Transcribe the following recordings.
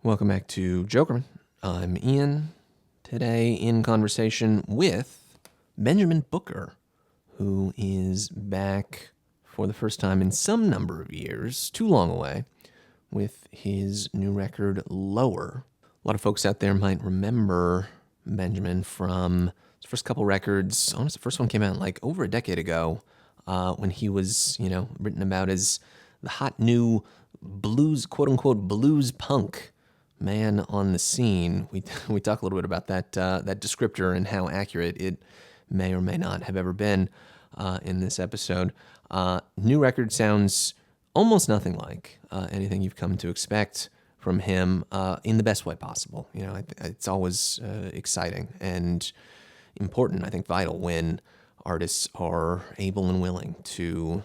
Welcome back to Jokermen. I'm Ian. Today in conversation with Benjamin Booker, who is back for the first time in some number of years, too long away, with his new record, Lower. A lot of folks out there might remember Benjamin from his first couple records. Honestly, the first one came out like over a decade ago when he was, written about as the hot new blues, quote unquote, blues punk man on the scene. We talk a little bit about that descriptor and how accurate it may or may not have ever been in this episode. New record sounds almost nothing like anything you've come to expect from him in the best way possible. It's always exciting and important, I think vital, when artists are able and willing to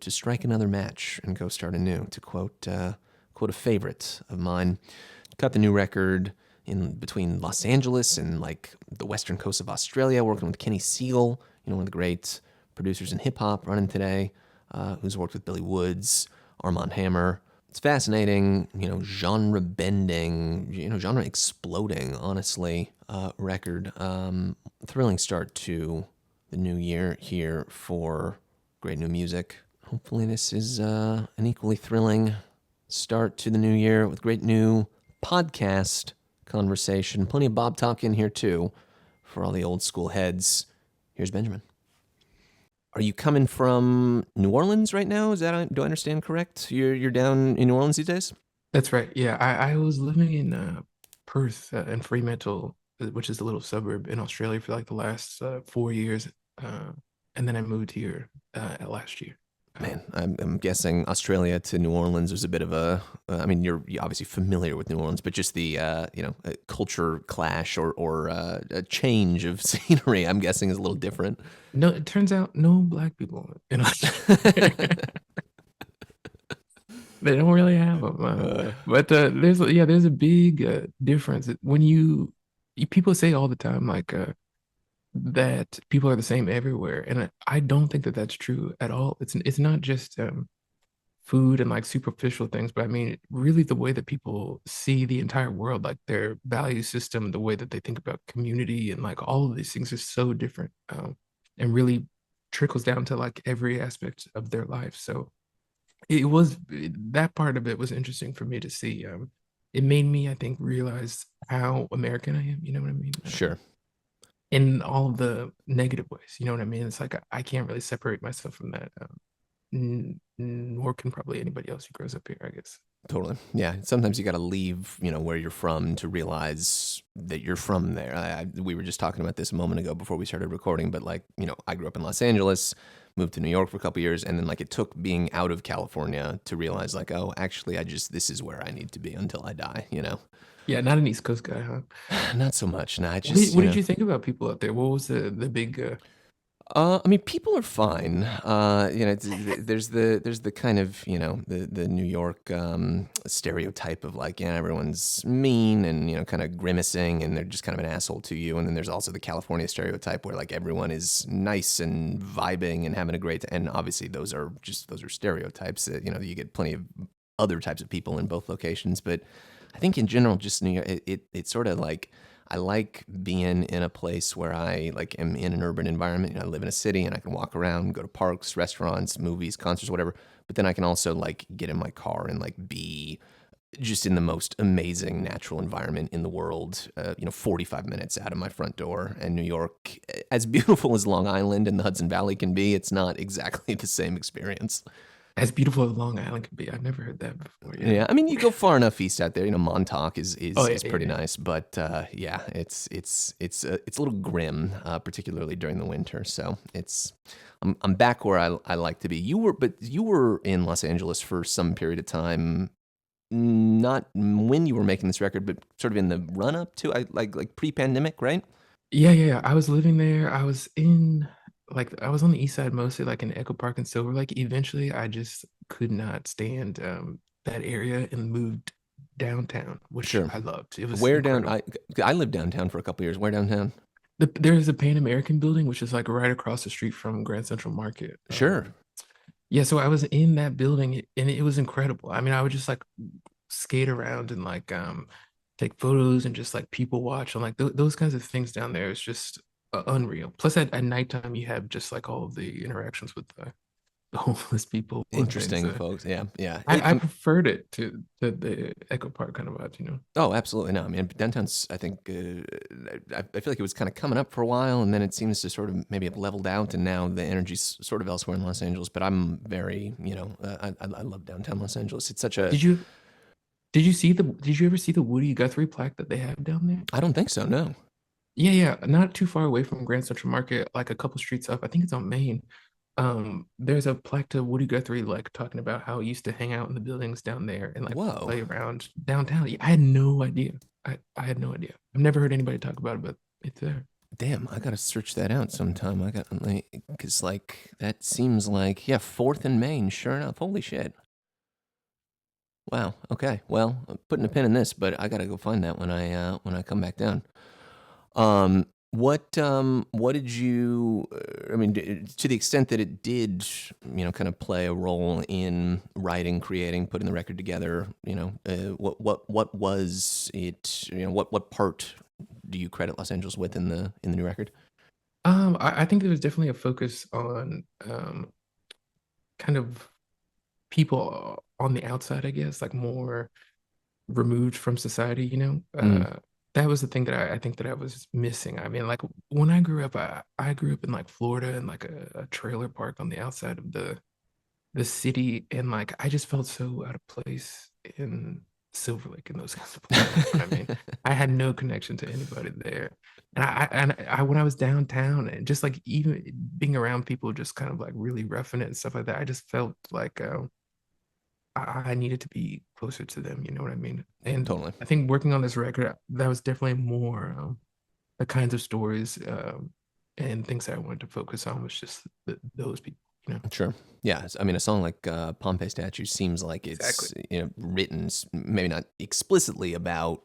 strike another match and go start anew. To quote a favorite of mine, cut the new record in between Los Angeles and like the western coast of Australia, working with Kenny Segal, one of the great producers in hip hop running today, who's worked with Billy Woods, Armand Hammer. It's fascinating, genre bending, genre exploding, honestly, record. Thrilling start to the new year here for great new music. Hopefully this is an equally thrilling start to the new year with great new podcast conversation. Plenty of Bob talk in here too for all the old school heads. Here's Benjamin. Are you coming from New Orleans right now? Do I understand correct? You're down in New Orleans these days? That's right. Yeah, I was living in Perth in Fremantle, which is a little suburb in Australia for like the last 4 years, and then I moved here last year. Man, I'm guessing Australia to New Orleans was a bit of a. I mean, you're obviously familiar with New Orleans, but just the culture clash or a change of scenery, I'm guessing, is a little different. No, it turns out no black people in Australia. They don't really have them, but there's a big difference when people say all the time like that people are the same everywhere, and I don't think that that's true at all. It's not just food and like superficial things, but I mean really the way that people see the entire world, like their value system, the way that they think about community, and like all of these things are so different, and really trickles down to like every aspect of their life. So that part of it was interesting for me to see. It made me, I think, realize how American I am. You know what I mean? Sure. In all of the negative ways. You know what I mean? It's like I can't really separate myself from that. Nor can probably anybody else who grows up here, I guess. Totally. Yeah. Sometimes you got to leave, where you're from to realize that you're from there. We were just talking about this a moment ago before we started recording, but like, I grew up in Los Angeles, moved to New York for a couple of years, and then like it took being out of California to realize like, oh, actually, this is where I need to be until I die, Yeah, not an East Coast guy, huh? Not so much. No, I What did, just, what did you think about people out there? What was the big I mean, people are fine. There's the kind of the New York stereotype of like, yeah, everyone's mean and kind of grimacing and they're just kind of an asshole to you. And then there's also the California stereotype where like everyone is nice and vibing and having a great. And obviously those are stereotypes. That, you get plenty of other types of people in both locations, but I think in general, just New York, it's sort of like. I like being in a place where I like am in an urban environment. I live in a city and I can walk around, go to parks, restaurants, movies, concerts, whatever. But then I can also like get in my car and like be just in the most amazing natural environment in the world. 45 minutes out of my front door. And New York, as beautiful as Long Island and the Hudson Valley can be, it's not exactly the same experience. as beautiful as Long Island could be? I've never heard that before. Yeah. Yeah, I mean, you go far enough east out there. Montauk is Oh yeah, is yeah, pretty yeah. nice, but yeah, it's a little grim, particularly during the winter. So I'm back where I like to be. You were in Los Angeles for some period of time, not when you were making this record, but sort of in the run up to I like pre-pandemic, right? Yeah, yeah, yeah. I was living there. I was on the east side mostly, like in Echo Park and Silver Lake. Eventually, I just could not stand that area and moved downtown, which Sure. I loved. It was Where down? incredible. I lived downtown for a couple years. Where downtown? There's a Pan American building, which is like right across the street from Grand Central Market. Sure. Yeah, so I was in that building and it was incredible. I mean, I would just like skate around and like take photos and just like people watch and like those kinds of things down there is just unreal. Plus at nighttime you have just like all of the interactions with the homeless people and things. Interesting, folks. Yeah, yeah. I preferred it to the Echo Park kind of vibes, you know. Oh, absolutely. No, I mean, downtown's, I think, I feel like it was kind of coming up for a while, and then it seems to sort of maybe have leveled out, and now the energy's sort of elsewhere in Los Angeles. But I'm very, I love downtown Los Angeles. It's such a, Did you did you ever see the Woody Guthrie plaque that they have down there? I don't think so, no. Yeah, yeah, not too far away from Grand Central Market, like a couple streets up. I think it's on Main. There's a plaque to Woody Guthrie, like talking about how he used to hang out in the buildings down there and like Whoa. play around downtown. Yeah, I had no idea. I had no idea. I've never heard anybody talk about it, but it's there. Damn, I gotta search that out sometime. I got, like, because, like, that seems like, yeah, 4th and Main, sure enough. Holy shit. Wow. Okay. Well, I'm putting a pin in this, but I gotta go find that when I come back down. What did you? I mean, to the extent that it did, kind of play a role in writing, creating, putting the record together. What was it? What part do you credit Los Angeles with in the new record? I think there was definitely a focus on kind of people on the outside, I guess, like more removed from society, you know? Mm, That was the thing that I think that I was missing. I mean, like when I grew up, I grew up in like Florida in like a trailer park on the outside of the city, and like I just felt so out of place in Silver Lake and those kinds of places. You know what I mean? I had no connection to anybody there. And I when I was downtown and just like even being around people just kind of like really roughing it and stuff like that, I just felt like I needed to be closer to them, you know what I mean? And totally. I think working on this record, that was definitely more the kinds of stories and things that I wanted to focus on was just those people, you know? Sure. Yeah. I mean, a song like Pompeii Statue seems like Exactly. it's written maybe not explicitly about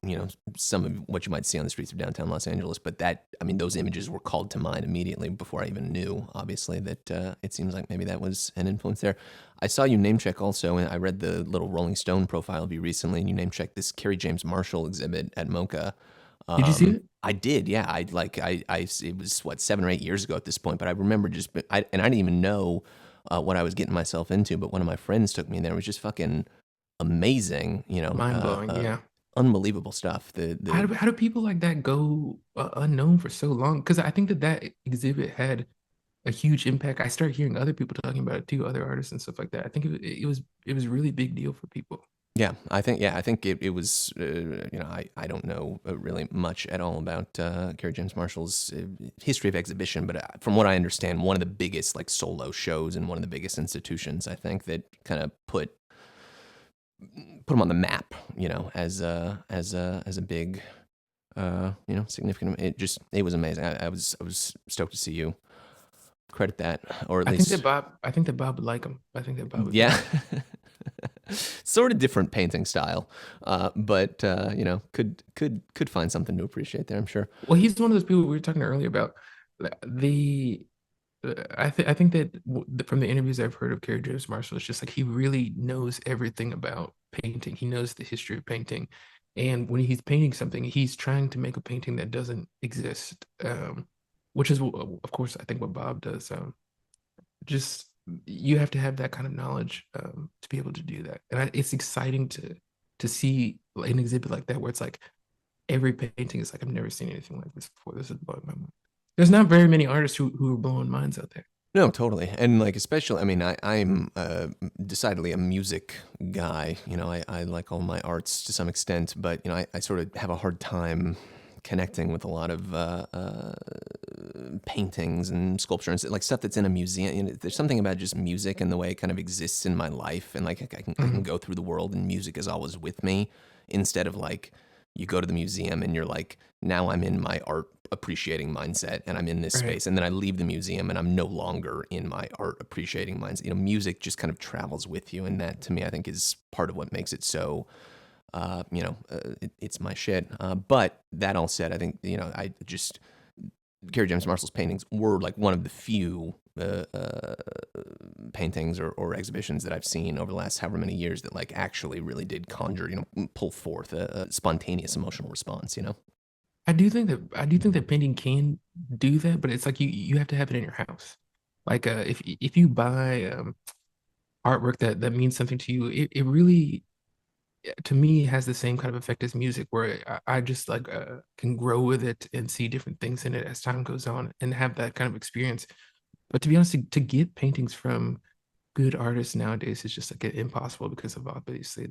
some of what you might see on the streets of downtown Los Angeles, but that I mean those images were called to mind immediately before I even knew. Obviously, that it seems like maybe that was an influence there. I saw you name check also, and I read the little Rolling Stone profile of you recently, and you name checked this Kerry James Marshall exhibit at MoCA. Did you see it? I did, yeah. It was what 7 or 8 years ago at this point, but I remember I didn't even know what I was getting myself into. But one of my friends took me in there. It was just fucking amazing, Mind blowing, yeah. unbelievable stuff. How do people like that go unknown for so long? Because I think that that exhibit had a huge impact. I started hearing other people talking about it too, other artists and stuff like that. I think it was a really big deal for people. I think it was. I don't know really much at all about Kerry James Marshall's history of exhibition, but from what I understand, one of the biggest like solo shows and one of the biggest institutions. I think that kind of put him on the map. As a big, significant. It was amazing. I was stoked to see you credit that, or at least I think that Bob would like him. I think that Bob would be yeah. like, Sort of different painting style, but could find something to appreciate there. I'm sure. well, he's one of those people we were talking earlier about. The I think that from the interviews I've heard of Kerry James Marshall, it's just like he really knows everything about painting. He knows the history of painting, and when he's painting something, he's trying to make a painting that doesn't exist. Which is, of course, I think what Bob does. Just you have to have that kind of knowledge to be able to do that, and it's exciting to see an exhibit like that where it's like every painting is like I've never seen anything like this before. This is blowing my mind. There's not very many artists who are blowing minds out there. No, totally, and like especially, I mean, I'm decidedly a music guy. I like all my arts to some extent, but I sort of have a hard time connecting with a lot of paintings and sculpture and like stuff that's in a museum. There's something about just music and the way it kind of exists in my life, and like I can Mhm. go through the world and music is always with me, instead of like you go to the museum and you're like, now I'm in my art appreciating mindset and I'm in this Right. space, and then I leave the museum and I'm no longer in my art appreciating mindset. Music just kind of travels with you, and that to me I think is part of what makes it so it's my shit. But that all said, I think I just Kerry James Marshall's paintings were like one of the few paintings or exhibitions that I've seen over the last however many years that like actually really did conjure, pull forth a spontaneous emotional response. I do think that painting can do that, but it's like you have to have it in your house. Like if you buy artwork that means something to you, it really to me has the same kind of effect as music where I just like can grow with it and see different things in it as time goes on and have that kind of experience. But to be honest, to get paintings from good artists nowadays is just like impossible because of obviously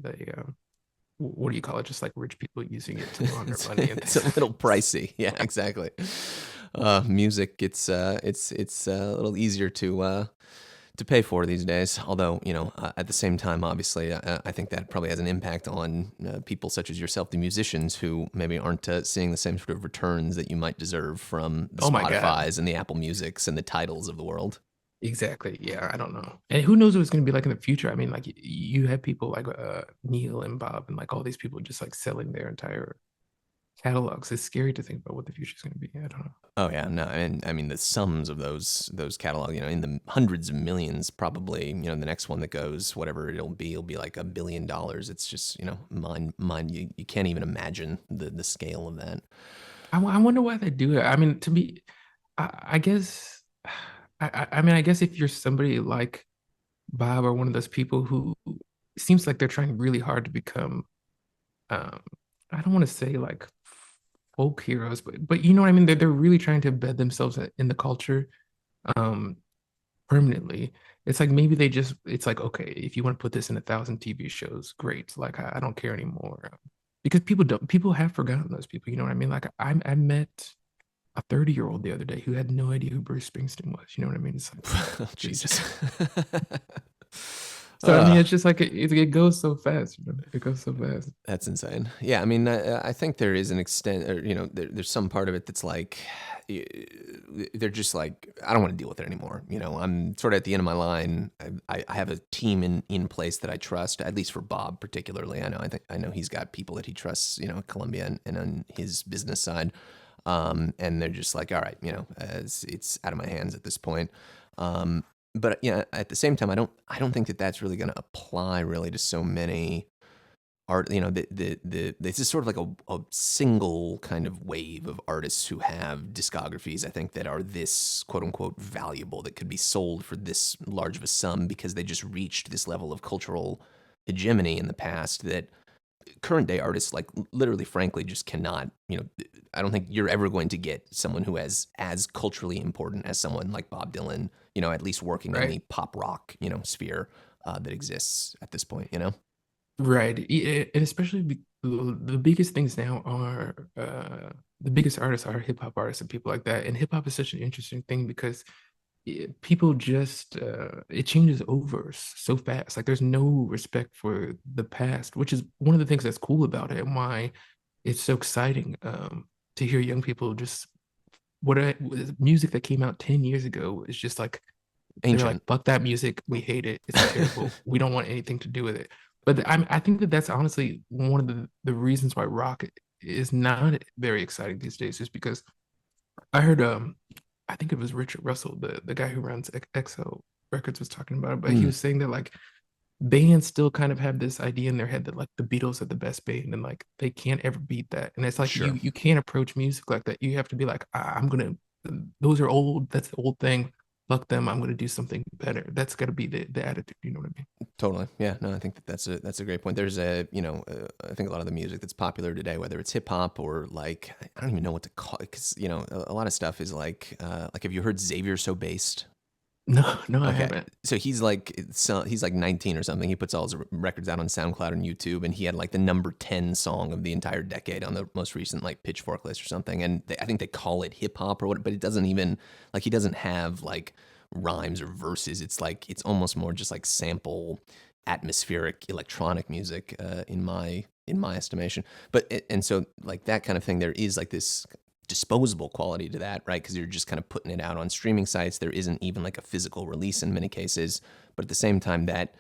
what do you call it? Just like rich people using it to launder money and It's a things. little pricey. Yeah, exactly. Music, it's a little easier to pay for these days. Although, at the same time, obviously, I think that probably has an impact on people such as yourself, the musicians, who maybe aren't seeing the same sort of returns that you might deserve from the Oh my God. Spotify's and the Apple Musics and the titles of the world. Exactly. Yeah, I don't know. And who knows what it's going to be like in the future? I mean, like you have people like Neil and Bob and like all these people just like selling their entire catalogs. It's scary to think about what the future is going to be. I don't know. Oh yeah, no, and I mean the sums of those catalog, in the hundreds of millions, probably. The next one that goes, whatever it'll be like $1 billion. It's just, mind you can't even imagine the scale of that. I wonder why they do it. I mean, to me, I guess, I mean, I guess if you're somebody like Bob or one of those people who seems like they're trying really hard to become, um, I don't want to say like folk heroes, but you know what I mean? They're really trying to embed themselves in the culture, um, permanently. It's like maybe it's like, okay, if you want to put this in 1,000 TV shows, great. Like I don't care anymore. Because people have forgotten those people. You know what I mean? Like I met a 30-year-old the other day who had no idea who Bruce Springsteen was. You know what I mean? It's like, Jesus. so I mean, it's just like it goes so fast. It goes so fast. That's insane. Yeah, I mean, I think there is an extent, or there's some part of it that's like, they're just like, I don't want to deal with it anymore. I'm sort of at the end of my line. I have a team in place that I trust, at least for Bob particularly. I know he's got people that he trusts, at Columbia and on his business side, and they're just like, all right, it's out of my hands at this point. But at the same time, I don't think that that's really going to apply really to so many art. This is sort of like a single kind of wave of artists who have discographies, I think, that are this quote unquote valuable, that could be sold for this large of a sum because they just reached this level of cultural hegemony in the past that current day artists, like, literally, frankly, just cannot. I don't think you're ever going to get someone who is as culturally important as someone like Bob Dylan, at least working in Right. the pop rock, sphere that exists at this point. Right. And especially the biggest things now are the biggest artists are hip hop artists and people like that. And hip hop is such an interesting thing because people just it changes over so fast. Like there's no respect for the past, which is one of the things that's cool about it and why it's so exciting to hear young people just music that came out 10 years ago is just like they're like, Ancient. fuck that music. We hate it. It's terrible. We don't want anything to do with it. But I think that that's honestly one of the reasons why rock is not very exciting these days, is because I heard, I think it was Richard Russell, the guy who runs XO Records, was talking about it, but he Mm, was saying that like bands still kind of have this idea in their head that like the Beatles are the best band and like they can't ever beat that. And it's like sure. you can't approach music like that. You have to be like, I'm gonna those are old, that's the old thing. Fuck them, I'm gonna do something better. That's gotta be the attitude, you know what I mean? Totally. Yeah. No, I think that's a great point. There's I think a lot of the music that's popular today, whether it's hip hop or like, I don't even know what to call it, because a lot of stuff is like, have you heard Xavier So Based? No, no, I Okay. haven't. So he's like 19 or something. He puts all his records out on SoundCloud and YouTube, and he had like the number 10 song of the entire decade on the most recent like Pitchfork list or something. And I think they call it hip hop or what, but it doesn't even, like, he doesn't have like rhymes or verses. It's like, it's almost more just like sample atmospheric electronic music, in my estimation. And so like that kind of thing, there is like this disposable quality to that, right? Because you're just kind of putting it out on streaming sites. There isn't even like a physical release in many cases, but at the same time, that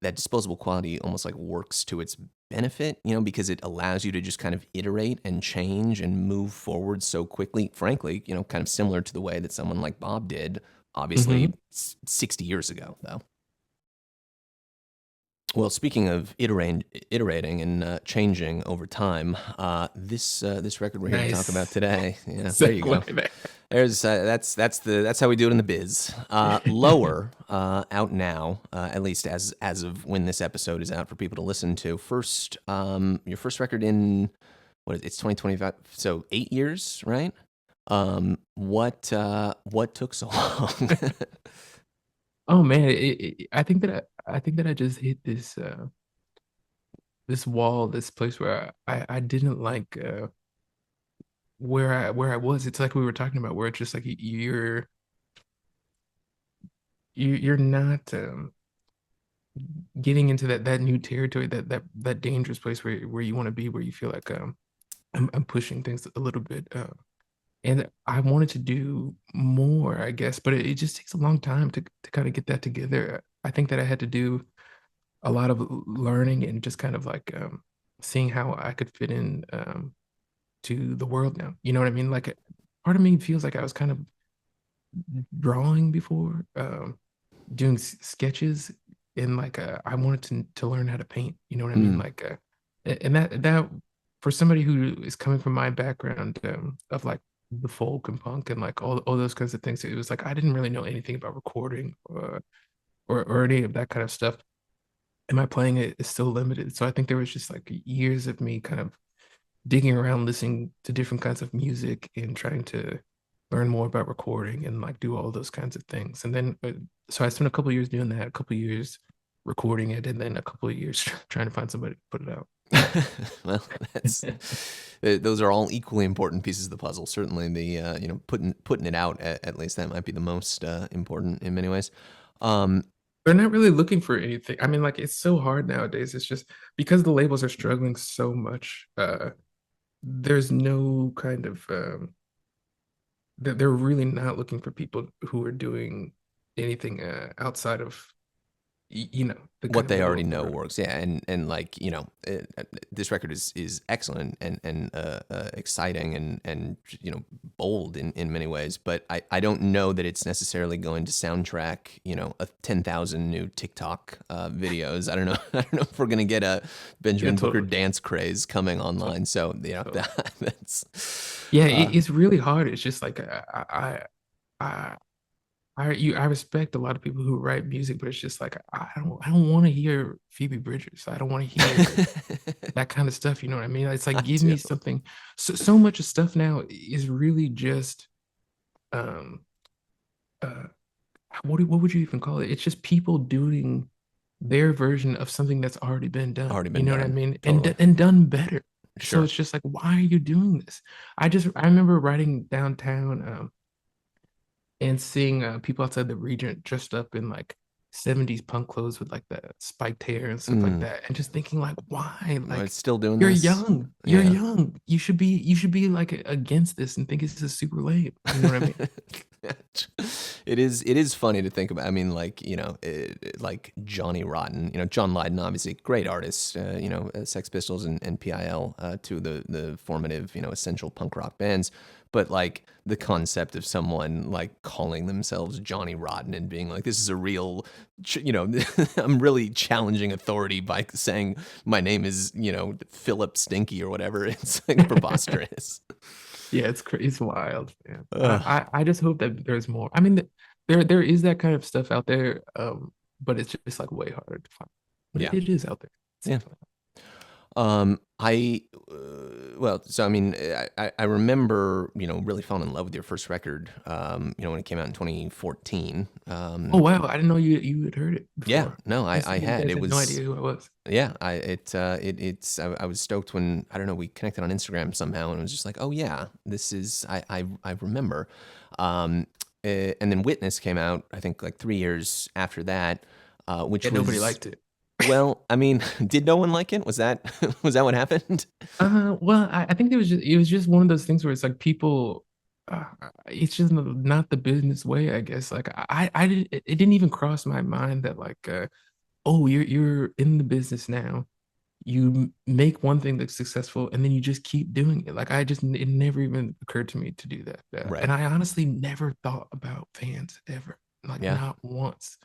disposable quality almost like works to its benefit, because it allows you to just kind of iterate and change and move forward so quickly. Frankly, kind of similar to the way that someone like Bob did Obviously, 60 years ago, though. Well, speaking of iterating and changing over time, this record we're here to talk about Nice today, yeah, there you go. segue there. There's that's how we do it in the biz. Lower out now, at least as of when this episode is out for people to listen to. First, your first record in what is it? It's 2025, so 8 years, right? What took so long? Oh man, I think that I just hit this this wall, this place where I didn't like where I was. It's like we were talking about, where it's just like you're not getting into that new territory, that dangerous place where you want to be, where you feel like I'm pushing things a little bit. And I wanted to do more, I guess, but it just takes a long time to kind of get that together. I think that I had to do a lot of learning and just kind of like seeing how I could fit in to the world now. You know what I mean? Like part of me feels like I was kind of drawing before, doing sketches, and like I wanted to learn how to paint. You know what I mean? Like, and that for somebody who is coming from my background of like the folk and punk and like all those kinds of things, it was like I didn't really know anything about recording or any of that kind of stuff. And my playing it is still limited. So I think there was just like years of me kind of digging around, listening to different kinds of music and trying to learn more about recording and like do all those kinds of things. And then, so I spent a couple of years doing that, a couple of years recording it, and then a couple of years trying to find somebody to put it out. Well, that's those are all equally important pieces of the puzzle. Certainly, the putting it out at least that might be the most important in many ways. They're not really looking for anything. I mean, like it's so hard nowadays. It's just because the labels are struggling so much. There's no kind of they're really not looking for people who are doing anything outside of the What kind of they middle already of the know road. works, yeah, and like this record is excellent and exciting and bold in many ways, but I don't know that it's necessarily going to soundtrack a 10,000 new TikTok videos. I don't know I don't know if we're gonna get a Yeah, Benjamin Booker totally. dance craze coming To- online. So Totally. that's Yeah, uh, it's really hard. It's just like I I respect a lot of people who write music, but it's just like I don't want to hear Phoebe Bridgers. I don't want to hear that kind of stuff. You know what I mean? It's like I give do. me something. So much of stuff now is really just um uh what would you even call it? It's just people doing their version of something that's already been done. Already You been know what I done. mean? Totally. And done better. So Sure. it's just like, why are you doing this? I remember riding downtown and seeing people outside the Regent dressed up in like 70s punk clothes with like the spiked hair and stuff like Mm. that, and just thinking like, why? Well, Like it's still doing you're this. young. You're Yeah. young. You should be like against this and think this is super lame. You know what I mean? It is funny to think about. I mean, like like Johnny Rotten, John Lydon, obviously great artist. Sex Pistols and PIL, two of the formative essential punk rock bands. But like the concept of someone like calling themselves Johnny Rotten and being like, this is a real, I'm really challenging authority by saying my name is Philip Stinky or whatever. It's like preposterous. Yeah, it's crazy. It's wild, man. Ugh. I just hope that there's more. I mean, there is that kind of stuff out there, but it's just like way harder to find. But Yeah. it is out there. It's Yeah. definitely. Well, so I mean, I remember, really falling in love with your first record, when it came out in 2014. Oh wow, I didn't know you had heard it Yeah, before. no, I I see. You had, guys it had no was, idea who I was. yeah, I was stoked when, I don't know, we connected on Instagram somehow and it was just like, oh yeah, this is, I remember. And then Witness came out, I think like 3 years after that, Yeah, which nobody was, liked it. well, I mean, did no one like it? Was that, was that what happened? Well, I think it was just one of those things where it's like people, it's just not the business way, I guess. Like I did, it didn't even cross my mind that like, oh, you're in the business now. You make one thing that's successful, and then you just keep doing it. Like it never even occurred to me to do that. And Right. I honestly never thought about fans ever. like Yeah. not once.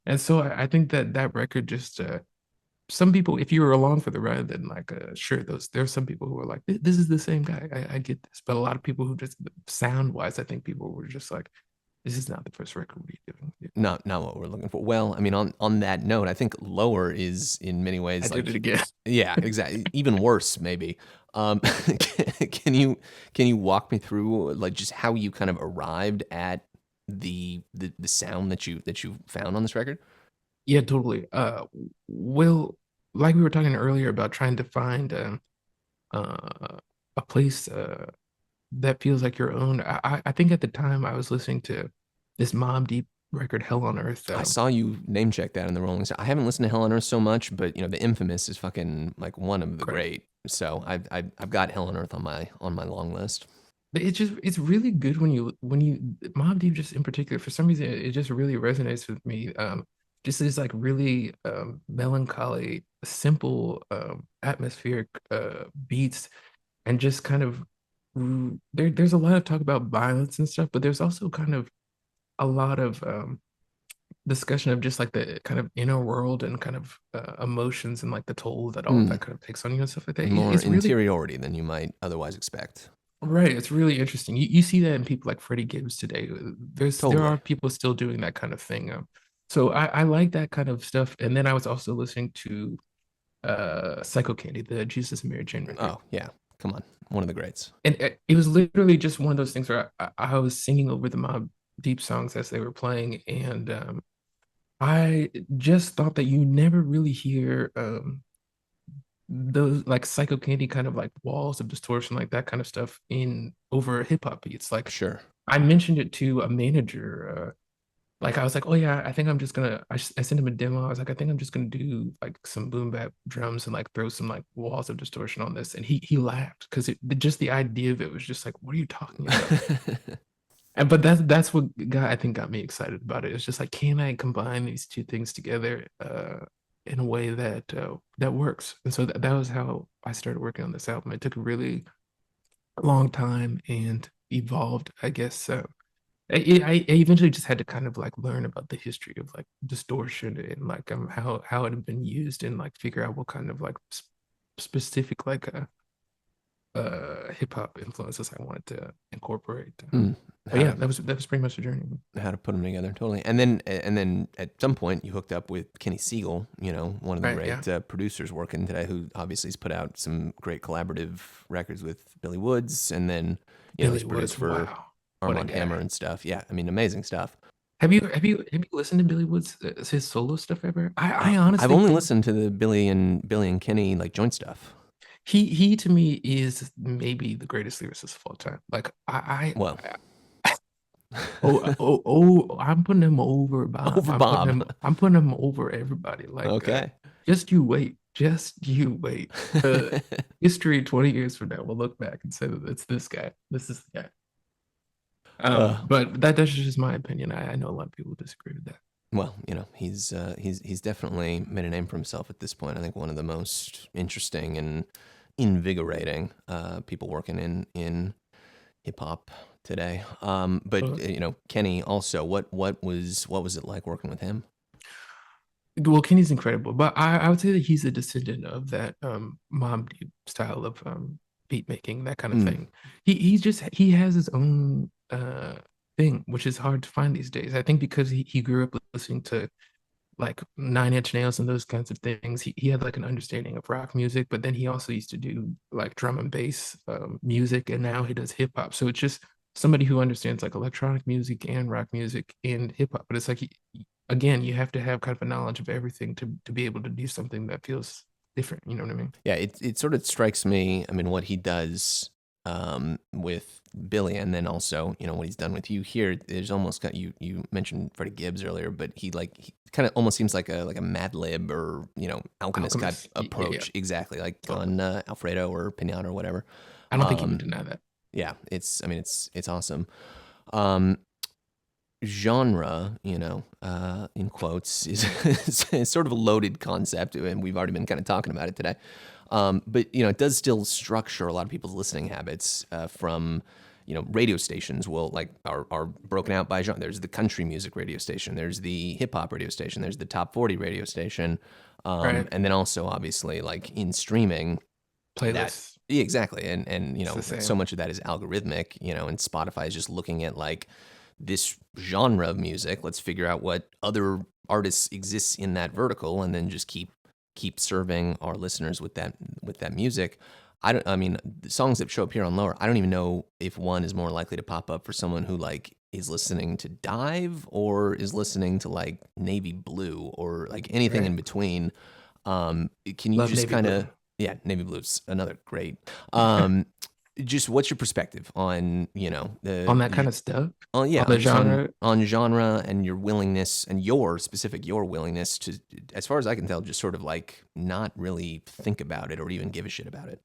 And so I think that that record just some people, if you were along for the ride, then like sure, those there's some people who are like, this is the same guy. I get this, but a lot of people who just sound wise, I think people were just like, this is not the first record we're doing. Yeah. Not what we're looking for. Well, I mean, on that note, I think Lower is in many I ways did it like, again. yeah, exactly, even worse maybe. Can you walk me through like just how you kind of arrived at the sound that you found on this record? Yeah, totally. Well, like we were talking earlier about trying to find uh, a place that feels like your own. I think at the time I was listening to this Mobb Deep record, Hell on Earth. I saw you name check that in the Rolling Stone. I haven't listened to Hell on Earth so much, but the Infamous is fucking like one of the Correct. great. So I've got Hell on Earth on my long list. But it's really good when you Mobb Deep just in particular for some reason it just really resonates with me. Just is like really melancholy, simple, atmospheric beats, and just kind of there's a lot of talk about violence and stuff, but there's also kind of a lot of discussion of just like the kind of inner world and kind of emotions and like the toll that all of Mm, that kind of takes on you and stuff like that. more It's really interiority than you might otherwise expect. right. It's really interesting. You see that in people like Freddie Gibbs today. There Totally. are people still doing that kind of thing. So I like that kind of stuff. And then I was also listening to Psycho Candy, the Jesus and Mary Chain record. Oh yeah, come on, one of the greats. And it was literally just one of those things where I was singing over the Mob Deep songs as they were playing, and I just thought that you never really hear those like Psycho Candy kind of like walls of distortion, like that kind of stuff in over hip hop beats. Like Sure. I mentioned it to a manager. Like I was like, oh yeah, I think I'm just gonna. I sent him a demo. I was like, I think I'm just gonna do like some boom bap drums and like throw some like walls of distortion on this. And he laughed because just the idea of it was just like, what are you talking about? And but that's what I think got me excited about it. It's just like, can I combine these two things together in a way that that works? And so that was how I started working on this album. It took a really long time and evolved, I guess. I eventually just had to kind of like learn about the history of like distortion and like how it had been used and like figure out what kind of like specific like hip hop influences I wanted to incorporate. Mm, But how yeah, to that was pretty much the journey. how to put them together, totally. And then at some point you hooked up with Kenny Siegel, one of the Right? Yeah. great producers working today, who obviously has put out some great collaborative records with Billy Woods, and then he's Billy produced Woods. for Wow, what a Armand Hammer guy. and stuff. Yeah, I mean, amazing stuff. Have you listened to Billy Woods his solo stuff ever? I I've honestly only think listened to the Billy and Kenny like joint stuff. he to me is maybe the greatest lyricist of all time. Like Well, I'm putting him over Bob. over Bob. I'm putting him over everybody. Like Okay. just you wait. Just you wait. History 20 years from now, we'll look back and say that it's this guy. This is the guy. Uh, But that's just my opinion. I know a lot of people disagree with that. well, he's definitely made a name for himself at this point. I think one of the most interesting and invigorating people working in hip hop today. But Uh, Kenny also, what was it like working with him? well, Kenny's incredible, but I would say that he's a descendant of that Mobb Deep style of beat making, that kind of Mm, thing. He has his own thing, which is hard to find these days. I think because he grew up listening to like Nine Inch Nails and those kinds of things. He had like an understanding of rock music, but then he also used to do like drum and bass music, and now he does hip hop. So it's just somebody who understands like electronic music and rock music and hip hop. But it's like again, you have to have kind of a knowledge of everything to be able to do something that feels different. You know what I mean? yeah, it sort of strikes me. I mean, what he does with Billy, and then also what he's done with you here. There's almost got you mentioned Freddie Gibbs earlier, but he kind of almost seems like a Mad Lib or Alchemist type Alchemist. Yeah, approach, exactly like totally. on Alfredo or Pinata or whatever. I don't think you would Um, deny that. yeah, it's awesome. Um, Genre, in quotes, is sort of a loaded concept, and we've already been kind of talking about it today. But it does still structure a lot of people's listening habits from radio stations will like are broken out by genre. There's the country music radio station, there's the hip hop radio station, there's the top 40 radio station, Right. and then also obviously like in streaming that. Playlists. Yeah, exactly. And It's the so same. much of that is algorithmic, and Spotify is just looking at like this genre of music. Let's figure out what other artists exists in that vertical, and then just keep serving our listeners with that music. I mean, the songs that show up here on lower, I don't even know if one is more likely to pop up for someone who like is listening to Dive or is listening to like Navy Blue or like anything in Right. between. Can you Love just Navy kind Blue. of, yeah, Navy Blue's another great. Um, just what's your perspective on On that kind of stuff. on, On yeah, the just on genre. on genre and your willingness and your willingness to, as far as I can tell, just sort of like not really think about it or even give a shit about it.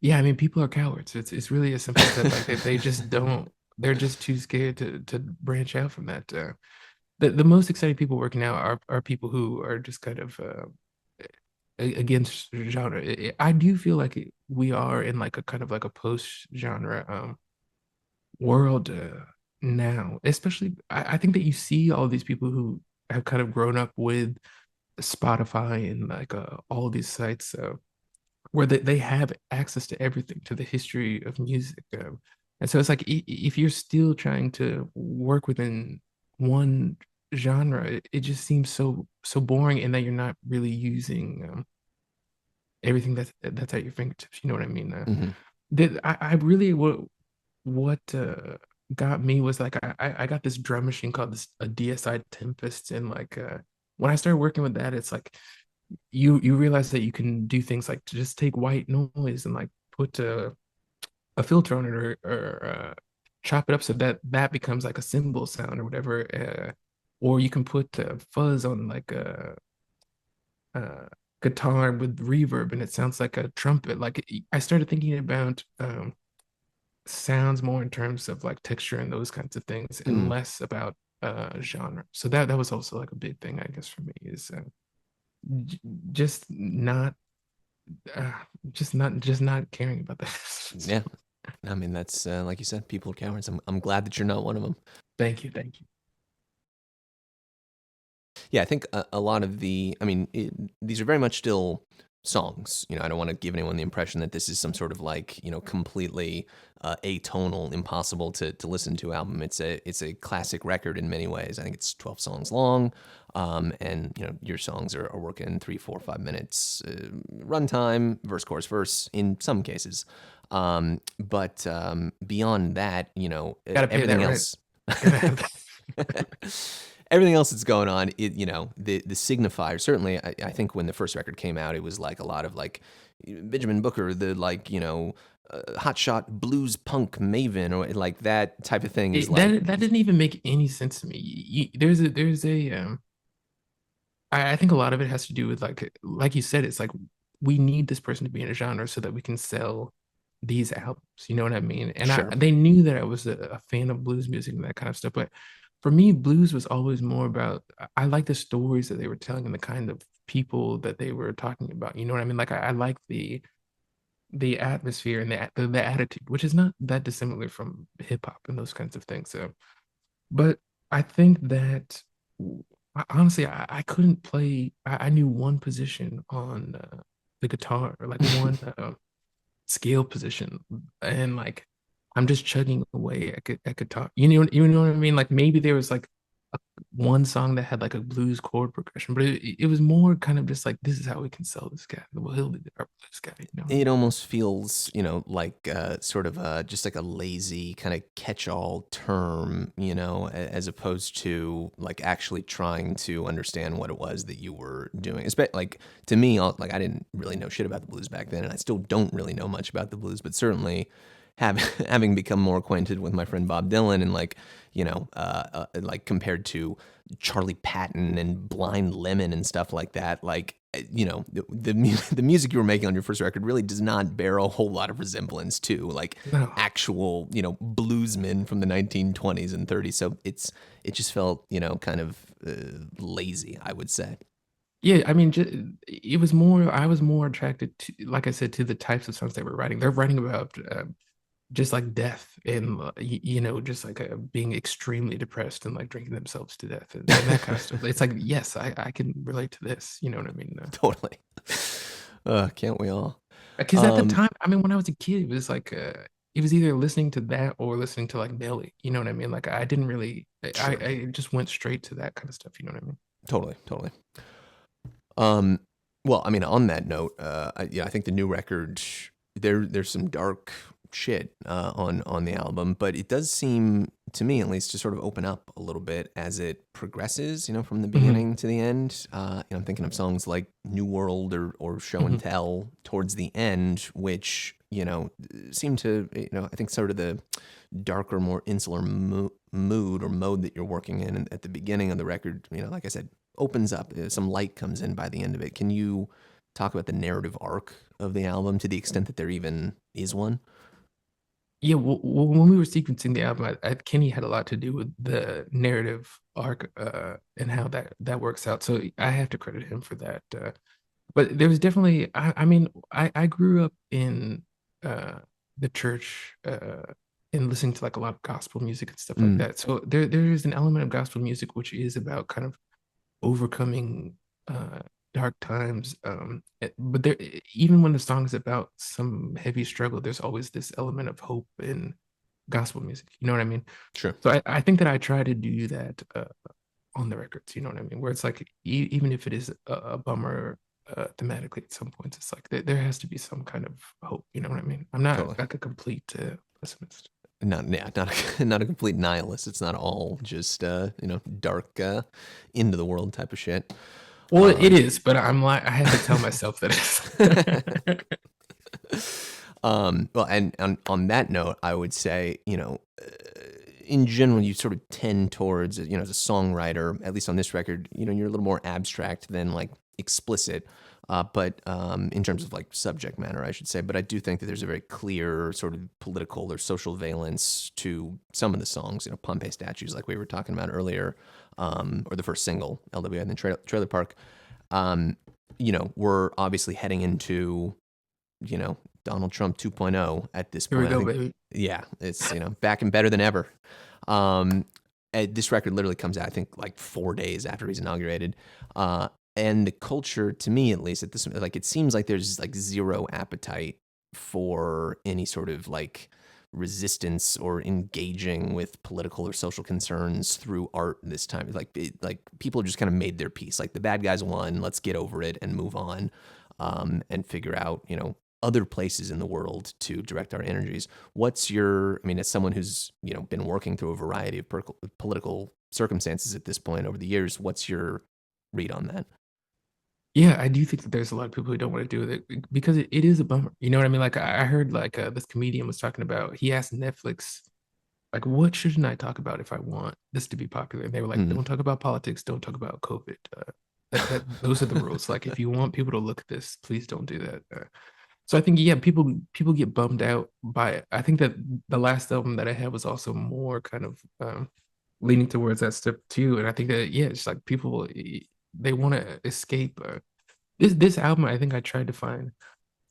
Yeah, I mean, people are cowards. It's really as simple as that. Like they just don't. They're just too scared to branch out from that. The most exciting people working out are people who are just kind of against genre. I do feel like we are in like a kind of like a post genre world now. Especially, I think that you see all these people who have kind of grown up with Spotify and like all of these sites. Where they have access to everything, to the history of music. And so it's like if you're still trying to work within one genre, it just seems so boring, and that you're not really using everything that's at your fingertips. You know what I mean? Hmm. I really what got me was like I got this drum machine called a DSI Tempest, and like when I started working with that, it's like you realize that you can do things like to just take white noise and like put a filter on it, or chop it up so that that becomes like a cymbal sound or whatever, or you can put fuzz on like a guitar with reverb and it sounds like a trumpet. Like I started thinking about sounds more in terms of like texture and those kinds of things, and Mm. less about genre. So that was also like a big thing, I guess, for me, is j- just not uh, just not caring about that. Yeah, I mean that's like you said, people are cowards. I'm glad that you're not one of them. Thank you, thank you. Yeah, I think a lot of I mean, these are very much still songs. I don't want to give anyone the impression that this is some sort of like, completely atonal, impossible to listen to album. It's a classic record in many ways. I think it's 12 songs long, and your songs are working 3, 4, 5 minutes runtime, verse, chorus, verse in some cases. But beyond that, Gotta pay that everything rent. else. Gotta have that. Everything else that's going on, the signifier. Certainly, I think when the first record came out, it was like a lot of like Benjamin Booker, the like hotshot blues punk maven, or like that type of thing is like, That didn't even make any sense to me. There's a I think a lot of it has to do with like you said, it's like we need this person to be in a genre so that we can sell these albums. You know what I mean? And sure, they knew that I was a fan of blues music and that kind of stuff. But for me, blues was always more about I like the stories that they were telling and the kind of people that they were talking about. You know what I mean? Like I like the atmosphere and the attitude, which is not that dissimilar from hip hop and those kinds of things. So, but I think that honestly, I couldn't play. I knew one position on the guitar, or like one scale position, and like I'm just chugging away at guitar. You know what I mean? Like maybe there was like a, one song that had like a blues chord progression, but it was more kind of just like this is how we can sell this guy. Well, he'll be our blues guy. You know what I it mean? almost feels, like sort of just like a lazy kind of catch-all term, as opposed to like actually trying to understand what it was that you were doing. Like to me, like I didn't really know shit about the blues back then, and I still don't really know much about the blues, but certainly having become more acquainted with my friend Bob Dylan and like, like compared to Charlie Patton and Blind Lemon and stuff like that, like the music you were making on your first record really does not bear a whole lot of resemblance to like No. actual bluesmen from the 1920s and 30s. So it just felt kind of lazy, I would say. Yeah, I mean, it was more. I was more attracted to, like I said, to the types of songs they were writing. They're writing about just like death and you know, just like being extremely depressed and like drinking themselves to death and that kind of stuff. It's like, yes, I can relate to this. You know what I mean? Totally. Can't we all? Because at the Um, time, I mean, when I was a kid, it was like it was either listening to that or listening to like Nelly. You know what I mean? Like I didn't really, sure. I just went straight to that kind of stuff. You know what I mean? Totally. Totally. Um, well, I mean, on that note, yeah, I think the new record there's some dark shit on the album, but it does seem to me, at least, to sort of open up a little bit as it progresses. You know, from the Hmm. beginning to the end. I'm thinking of songs like "New World" or "Show and Hmm. Tell" towards the end, which seem to I think sort of the darker, more insular mood or mode that you're working in at the beginning of the record. Like I said, opens up. Some light comes in by the end of it. Can you talk about the narrative arc of the album to the extent that there even is one? Yeah, well, when we were sequencing the album, Kenny had a lot to do with the narrative arc and how that works out. So I have to credit him for that. But there was definitely, I mean, I grew up in uh, the church and listening to like a lot of gospel music and stuff like Mm, that. So there is an element of gospel music which is about kind of overcoming dark times. But there, even when the song is about some heavy struggle, there's always this element of hope in gospel music. You know what I mean? sure. So I think that I try to do that on the records. You know what I mean? Where it's like even if it is a bummer thematically at some points, it's like there has to be some kind of hope. You know what I mean? I'm not Totally. like a complete pessimist. Not yeah, not not a complete nihilist. It's not all just dark into the world type of shit. Well, it Um, is, but I'm like I have to tell myself that it's. well, and on that note, I would say, in general, you sort of tend towards, as a songwriter, at least on this record, you're a little more abstract than like explicit. But in terms of like subject matter, I should say. But I do think that there's a very clear sort of political or social valence to some of the songs. Pompeii statues, like we were talking about earlier, or the first single, LWI, and then Trailer Park. Um, we're obviously heading into Donald Trump 2.0 at this Here we point. I go, think, baby. yeah, it's back and better than ever. Um, this record literally comes out, I think, like 4 days after he's inaugurated. And the culture, to me at least, at this like it seems like there's like zero appetite for any sort of like resistance or engaging with political or social concerns through art this time. Like people just kind of made their peace. Like the bad guys won. Let's get over it and move on, and figure out other places in the world to direct our energies. What's your? I mean, as someone who's been working through a variety of political circumstances at this point over the years, what's your read on that? Yeah, I do think that there's a lot of people who don't want to do it because it is a bummer. You know what I mean? Like I heard like this comedian was talking about he asked Netflix like what shouldn't I talk about if I want this to be popular? And they were like, Mm. don't talk about politics, don't talk about COVID. That those are the rules. Like if you want people to look at this, please don't do that. So I think yeah, people get bummed out by it. I think that the last album that I had was also more kind of leaning towards that stuff too. And I think that yeah, it's like people they want to escape. This album, I think I tried to find.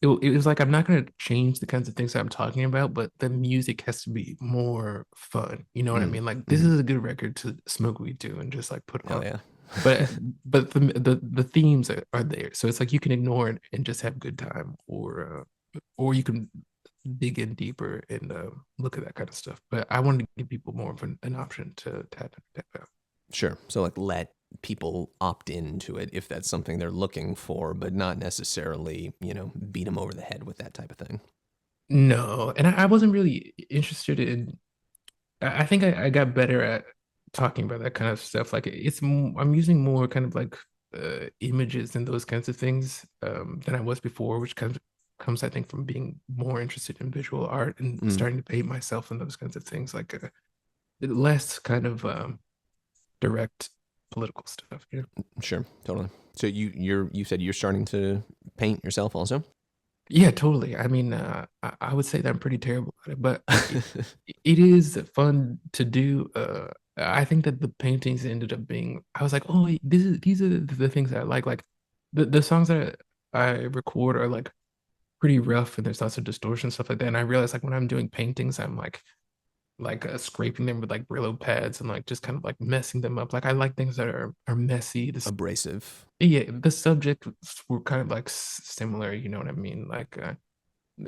It was like I'm not gonna change the kinds of things that I'm talking about, but the music has to be more fun. You know what I Mm. mean? Like this Mm. is a good record to smoke weed to and just like put Hell on. yeah. But the themes are there, so it's like you can ignore it and just have a good time, or you can dig in deeper and look at that kind of stuff. But I wanted to give people more of an option to tap out. Sure. So like let people opt into it if that's something they're looking for, but not necessarily, beat them over the head with that type of thing. No, and I wasn't really interested in. I think I got better at talking about that kind of stuff. Like I'm using more kind of like images and those kinds of things than I was before, which kind of comes, I think, from being more interested in visual art and Mm. starting to paint myself and those kinds of things, like less kind of direct political stuff. You know? Sure. Totally. So you said you're starting to paint yourself also? Yeah, totally. I mean, I would say that I'm pretty terrible at it, but it is fun to do. I think that the paintings ended up being. I was like, oh, these are the things that I like. Like the songs that I record are like pretty rough and there's lots of distortion stuff like that. And I realize like when I'm doing paintings, I'm scraping them with like Brillo pads and like just kind of like messing them up. Like I like things that are messy. This Abrasive. Yeah, the subjects were kind of like similar. You know what I mean? Like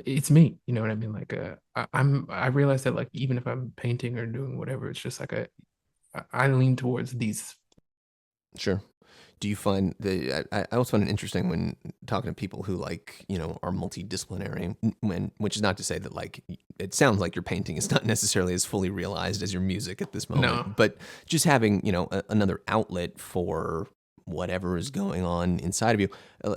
it's me. You know what I mean? Like I realize that like even if I'm painting or doing whatever, it's just like I lean towards these. Sure. Do you find I also find it interesting when talking to people who like, are multidisciplinary, which is not to say that like, it sounds like your painting is not necessarily as fully realized as your music at this No. moment, but just having, another outlet for whatever is going on inside of you.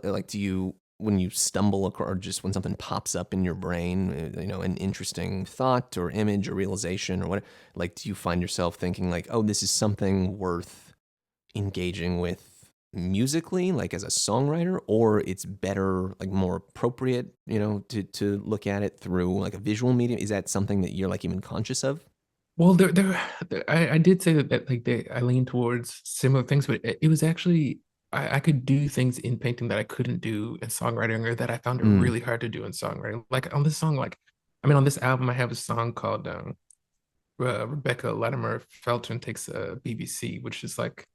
Like, do you, when you stumble across, or just when something pops up in your brain, an interesting thought or image or realization or what, like, do you find yourself thinking like, oh, this is something worth engaging with musically, like as a songwriter, or it's better, like more appropriate, to look at it through like a visual medium? Is that something that you're like even conscious of? Well, I did say that like I lean towards similar things, but it was actually I could do things in painting that I couldn't do in songwriting or that I found it Mm, really hard to do in songwriting. Like on this song, like I mean on this album, I have a song called Rebecca Latimer Felton Takes a BBC, which is like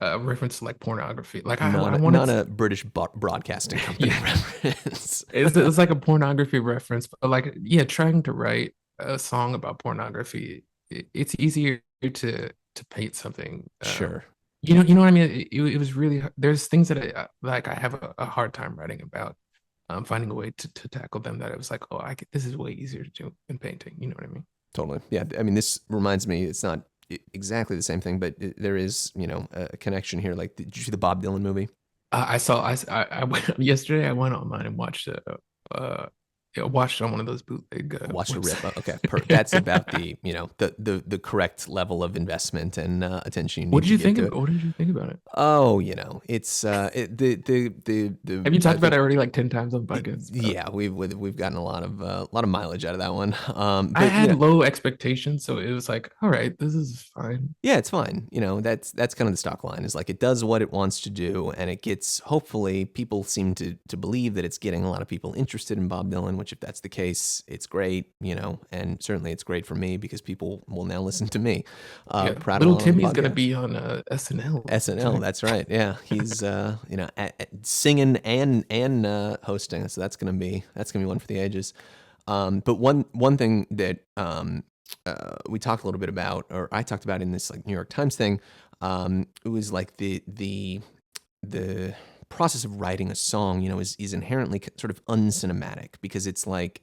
a reference to like pornography. Like I wanted not a British broadcasting company yeah, reference. it's like a pornography reference, but like yeah, trying to write a song about pornography, it's easier to paint something. Sure. You know what I mean? It was really there's things that I have a hard time writing about. Finding a way to tackle them that it was like, oh, this is way easier to do in painting. You know what I mean? Totally. Yeah. I mean, this reminds me, it's not exactly the same thing, but there is, a connection here. Like, did you see the Bob Dylan movie? I went yesterday. I went online and watched uh watched on one of those bootleg Watched a rip. websites. Okay, that's about the the correct level of investment and attention you What need did to you give think to of? it. What did you think about it? Oh, it's Have you I talked about think, it already like 10 times on the podcast? yeah, we've gotten a lot of mileage out of that one. I But had low expectations, so it was like, all right, this is fine. yeah, it's fine. That's kind of the stock line, is like it does what it wants to do, and it gets, hopefully people seem to believe that it's getting a lot of people interested in Bob Dylan, which if that's the case, it's great, and certainly it's great for me because people will now listen to me, Yeah, prattle little on the Timmy's gonna podcast. be on SNL. SNL, that's right. Yeah, he's singing and hosting, so that's gonna be one for the ages. But one thing that we talked a little bit about, or I talked about in this like New York Times thing, it was like the process of writing a song, is inherently sort of uncinematic, because it's like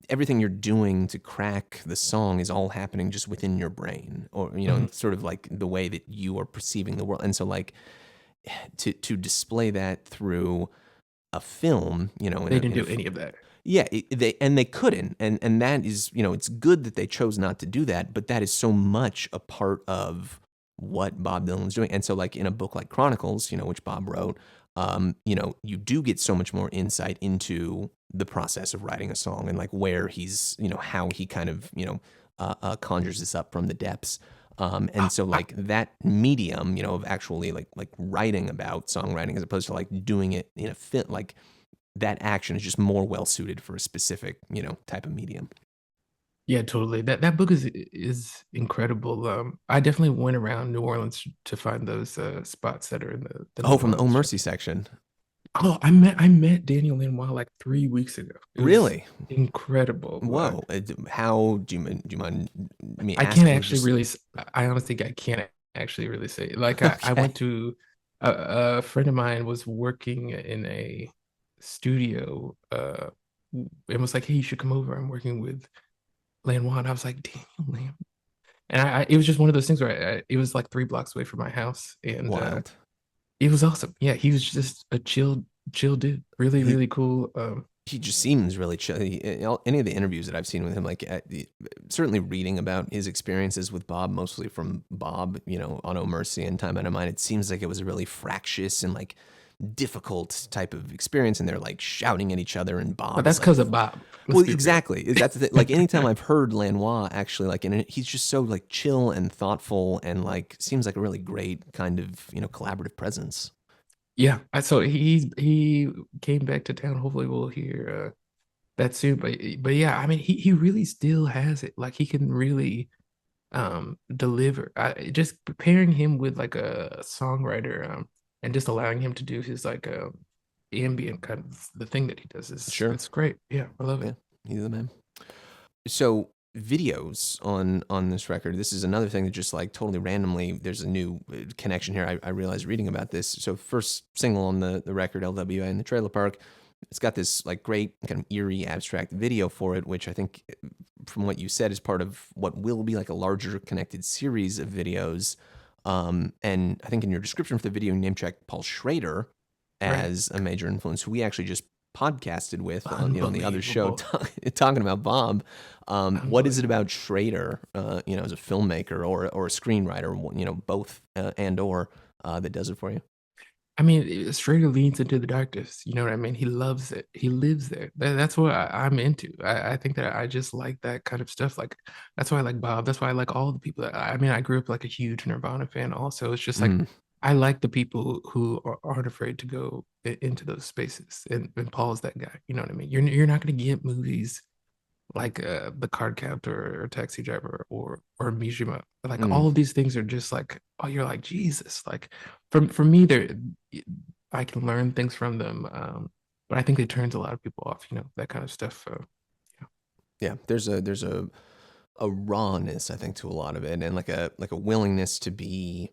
everything you're doing to crack the song is all happening just within your brain, or Mhm. and sort of like the way that you are perceiving the world. And so like to display that through a film, in They a, didn't in a do any of that. yeah, they couldn't, and that is, it's good that they chose not to do that, but that is so much a part of what Bob Dylan's doing. And so like in a book like Chronicles, which Bob wrote, you do get so much more insight into the process of writing a song, and like where he's, how he kind of, conjures this up from the depths. And so I, like that medium, of actually like writing about songwriting, as opposed to like doing it in a fit, like that action is just more well suited for a specific, type of medium. yeah, totally. That book is incredible. I definitely went around New Orleans to find those spots that are in the Oh, New from the Oh Orleans. Mercy section. Oh, I met Daniel Lanois like 3 weeks ago. It was Really? incredible. Whoa. How do you mind me I can't asking? actually Just really. I honestly I can't actually really say. Like I okay. went to a friend of mine was working in a studio. And was like, hey, you should come over. I'm working with Lanois. And I was like, Daniel Lam. And it was just one of those things where it was like 3 blocks away from my house, and Wild. it was awesome. Yeah, he was just a chill dude. Really, He really cool. he just seems really chill. Any of the interviews that I've seen with him, like certainly reading about his experiences with Bob, mostly from Bob, on Oh Mercy and Time Out of Mind, it seems like it was a really fractious and like difficult type of experience, and they're like shouting at each other, and But Bob is that's like, because of Bob. Let's well, be real. exactly. That's the thing. Like anytime I've heard Lanois actually, like, and he's just so like chill and thoughtful, and like seems like a really great kind of, collaborative presence. Yeah, so he came back to town. Hopefully, we'll hear that soon. But yeah, I mean, he really still has it. Like he can really deliver. Just pairing him with like a songwriter and just allowing him to do his like ambient kind of the thing that he does is Sure. it's great. Yeah, I love it. Yeah, he's the man. So videos on this record, this is another thing that just like totally randomly, there's a new connection here. I realized reading about this. So first single on the record, LWA in the Trailer Park, it's got this like great kind of eerie abstract video for it, which I think from what you said is part of what will be like a larger connected series of videos. And I think in your description for the video, you name check Paul Schrader Right. as a major influence, who we actually just podcasted with on the other show Unbelievable. talking about Bob. What is it Unbelievable. about Schrader, as a filmmaker or a screenwriter, both and or that does it for you? I mean, Schrader leans into the darkness. You know what I mean? He loves it. He lives there. That's what I'm into. I think that I just like that kind of stuff. Like that's why I like Bob. That's why I like all the people. I mean, I grew up like a huge Nirvana fan. Also, it's just like Mm, I like the people who aren't afraid to go into those spaces. And Paul's that guy. You know what I mean? You're not going to get movies like the card counter or taxi driver or Mishima. Like mm. all of these things are just like, oh, you're like Jesus. Like for me, there I can learn things from them. But I think it turns a lot of people off, that kind of stuff. Yeah. Yeah, there's a rawness I think to a lot of it, and like a willingness to be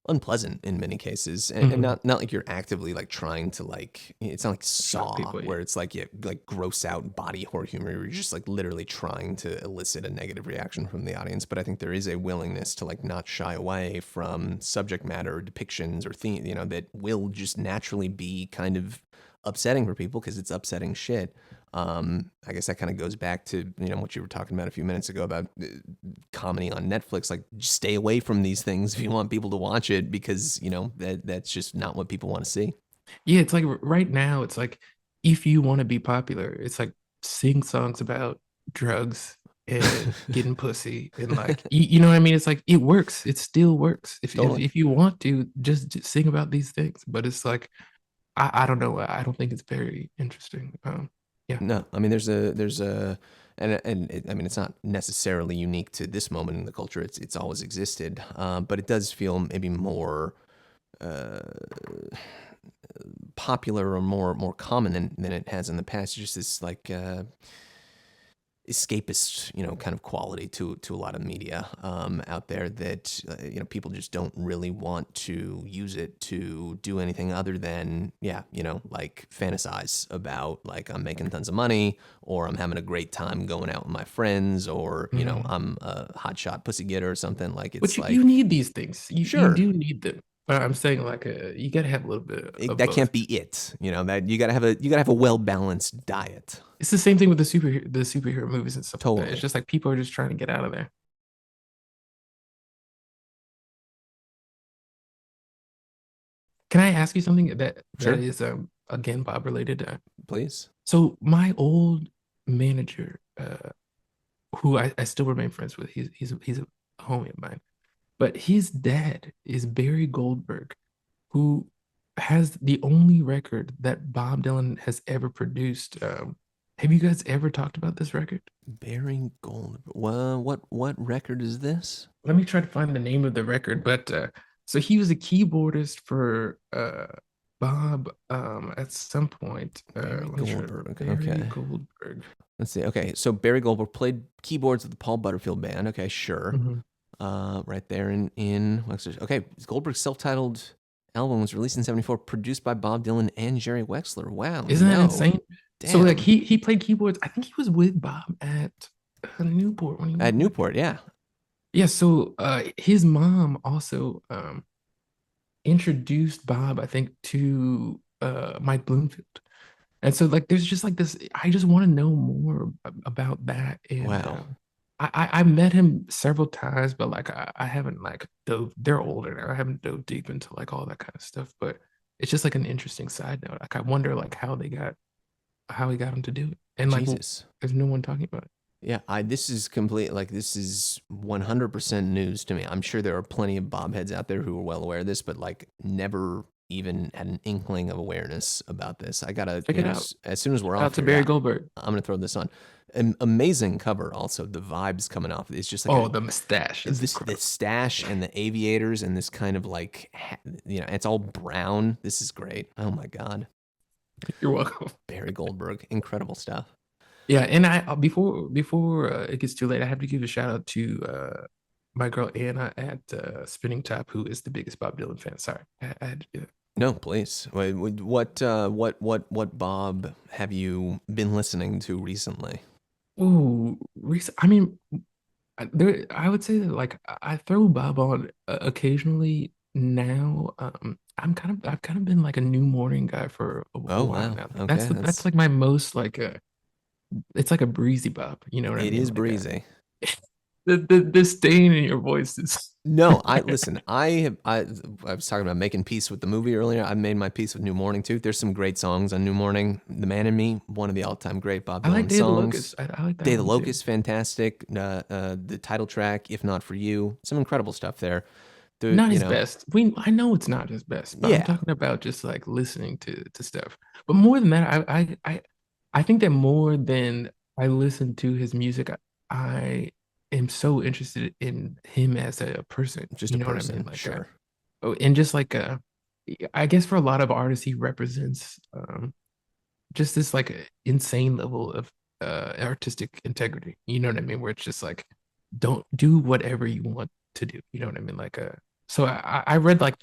unpleasant in many cases, and Mhm. not like you're actively like trying to like, it's not like Shock Saw people, yeah. where it's like, yeah, like gross out body horror humor. You're just like literally trying to elicit a negative reaction from the audience. But I think there is a willingness to like not shy away from subject matter or depictions or theme, that will just naturally be kind of upsetting for people because it's upsetting shit. I guess that kind of goes back to what you were talking about a few minutes ago about comedy on Netflix. Like, just stay away from these things if you want people to watch it, because that's just not what people want to see. Yeah, it's like right now, it's like if you want to be popular, it's like sing songs about drugs and getting pussy and like you know what I mean? It's like it works. It still works. If if, Totally. if you want to just sing about these things, but it's like I don't know. I don't think it's very interesting. Yeah. No, I mean there's a and I mean it's not necessarily unique to this moment in the culture. It's always existed, but it does feel maybe more uh, popular or more common than it has in the past. Just this like escapist, kind of quality to a lot of media out there that people just don't really want to use it to do anything other than like fantasize about like I'm making tons of money, or I'm having a great time going out with my friends, or Mhm. I'm a hotshot pussy getter or something. Like But it's you like, need these things. You sure, do need them. But I'm saying like you gotta have a little bit of that both. can't be it. That you gotta have a well balanced diet. It's the same thing with the superhero movies and stuff like that. It's Totally. just like people are just trying to get out of there. Can I ask you something that Sure, is again Bob related? please. So my old manager, who I still remain friends with, he's a homie of mine, but his dad is Barry Goldberg, who has the only record that Bob Dylan has ever produced. Have you guys ever talked about this record? Bearing Gold. Well, what record is this? Let me try to find the name of the record. But so he was a keyboardist for Bob at some point. Barry Let me try Goldberg. Barry Okay. Goldberg. Let's see. Okay, so Barry Goldberg played keyboards with the Paul Butterfield Band. Okay, sure. Mhm. Right there in Wexler. Okay, Goldberg's self-titled album was released in '74, produced by Bob Dylan and Jerry Wexler. Wow, Isn't that no, insane? So like damn. he played keyboards. I think he was with Bob at Newport when he At went with him. Newport, yeah. Yeah, so his mom also introduced Bob, I think, to Mike Bloomfield. And so like there's just like this, I just want to know more about that. And Wow. I met him several times, but like I haven't like dove, they're older now. I haven't dove deep into like all that kind of stuff. But it's just like an interesting side note. Like I wonder like how he got him to do it. And like Jesus. there's no one talking about it. Yeah, this is complete, like this is 100% news to me. I'm sure there are plenty of Bob heads out there who are well aware of this, but like never even had an inkling of awareness about this. I gotta, Check it out. as soon as we're Shout out off to here, Barry Goldberg. I'm gonna throw this on. An amazing cover, also the vibes coming off. It's just like Oh, the mustache is this incredible. stash and the aviators and this kind of like it's all brown. This is great. Oh my god, You're welcome. Barry Goldberg, incredible stuff. Yeah, and I before it gets too late, I have to give a shout out to my girl Anna at Spinning Top, who is the biggest Bob Dylan fan. Sorry, I had to do that. No, please. What Bob have you been listening to recently? Ooh, I mean, I would say that like I throw Bob on occasionally now. I've kind of been like a new morning guy for a Oh while wow. now. Okay, That's that's like my most like it's like a breezy Bob. You know what I it mean? is breezy. The stain in your voice is. No, I listen. I was talking about making peace with the movie earlier. I made my peace with New Morning too. There's some great songs on New Morning. The Man in Me, one of the all-time great Bob I like Dylan Day of the songs. Locust. I like Day that of the one too. Locust, fantastic. The title track, If Not For You, some incredible stuff there. The Not his best. I know it's not his best, but I'm yeah, talking about just like listening to stuff. But more than that, I think that more than I listen to his music, I am so interested in him as a person. just a You know what I mean? person, sure. Oh, and just like I guess for a lot of artists, he represents just this like insane level of artistic integrity. You know what I mean? Where it's just like, don't do whatever you want to do. You know what I mean? So I read like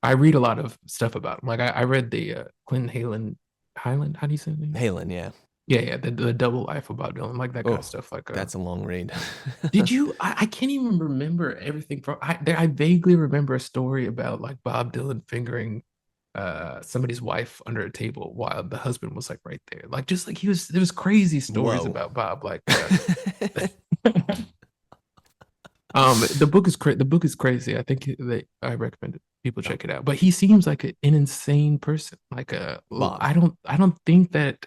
I read a lot of stuff about him. Like I read the Clinton Highland. How do you say his name? Halen, yeah. Yeah, the double life about Dylan, like that kind of Oh, stuff. that's a long read. Did you? I can't even remember everything from. I vaguely remember a story about like Bob Dylan fingering somebody's wife under a table while the husband was like right there. Like just like he was there was crazy stories Whoa. about Bob. The book is crazy. I think that I recommend it. People Oh, check it out. But he seems like an insane person. Bob. I don't think that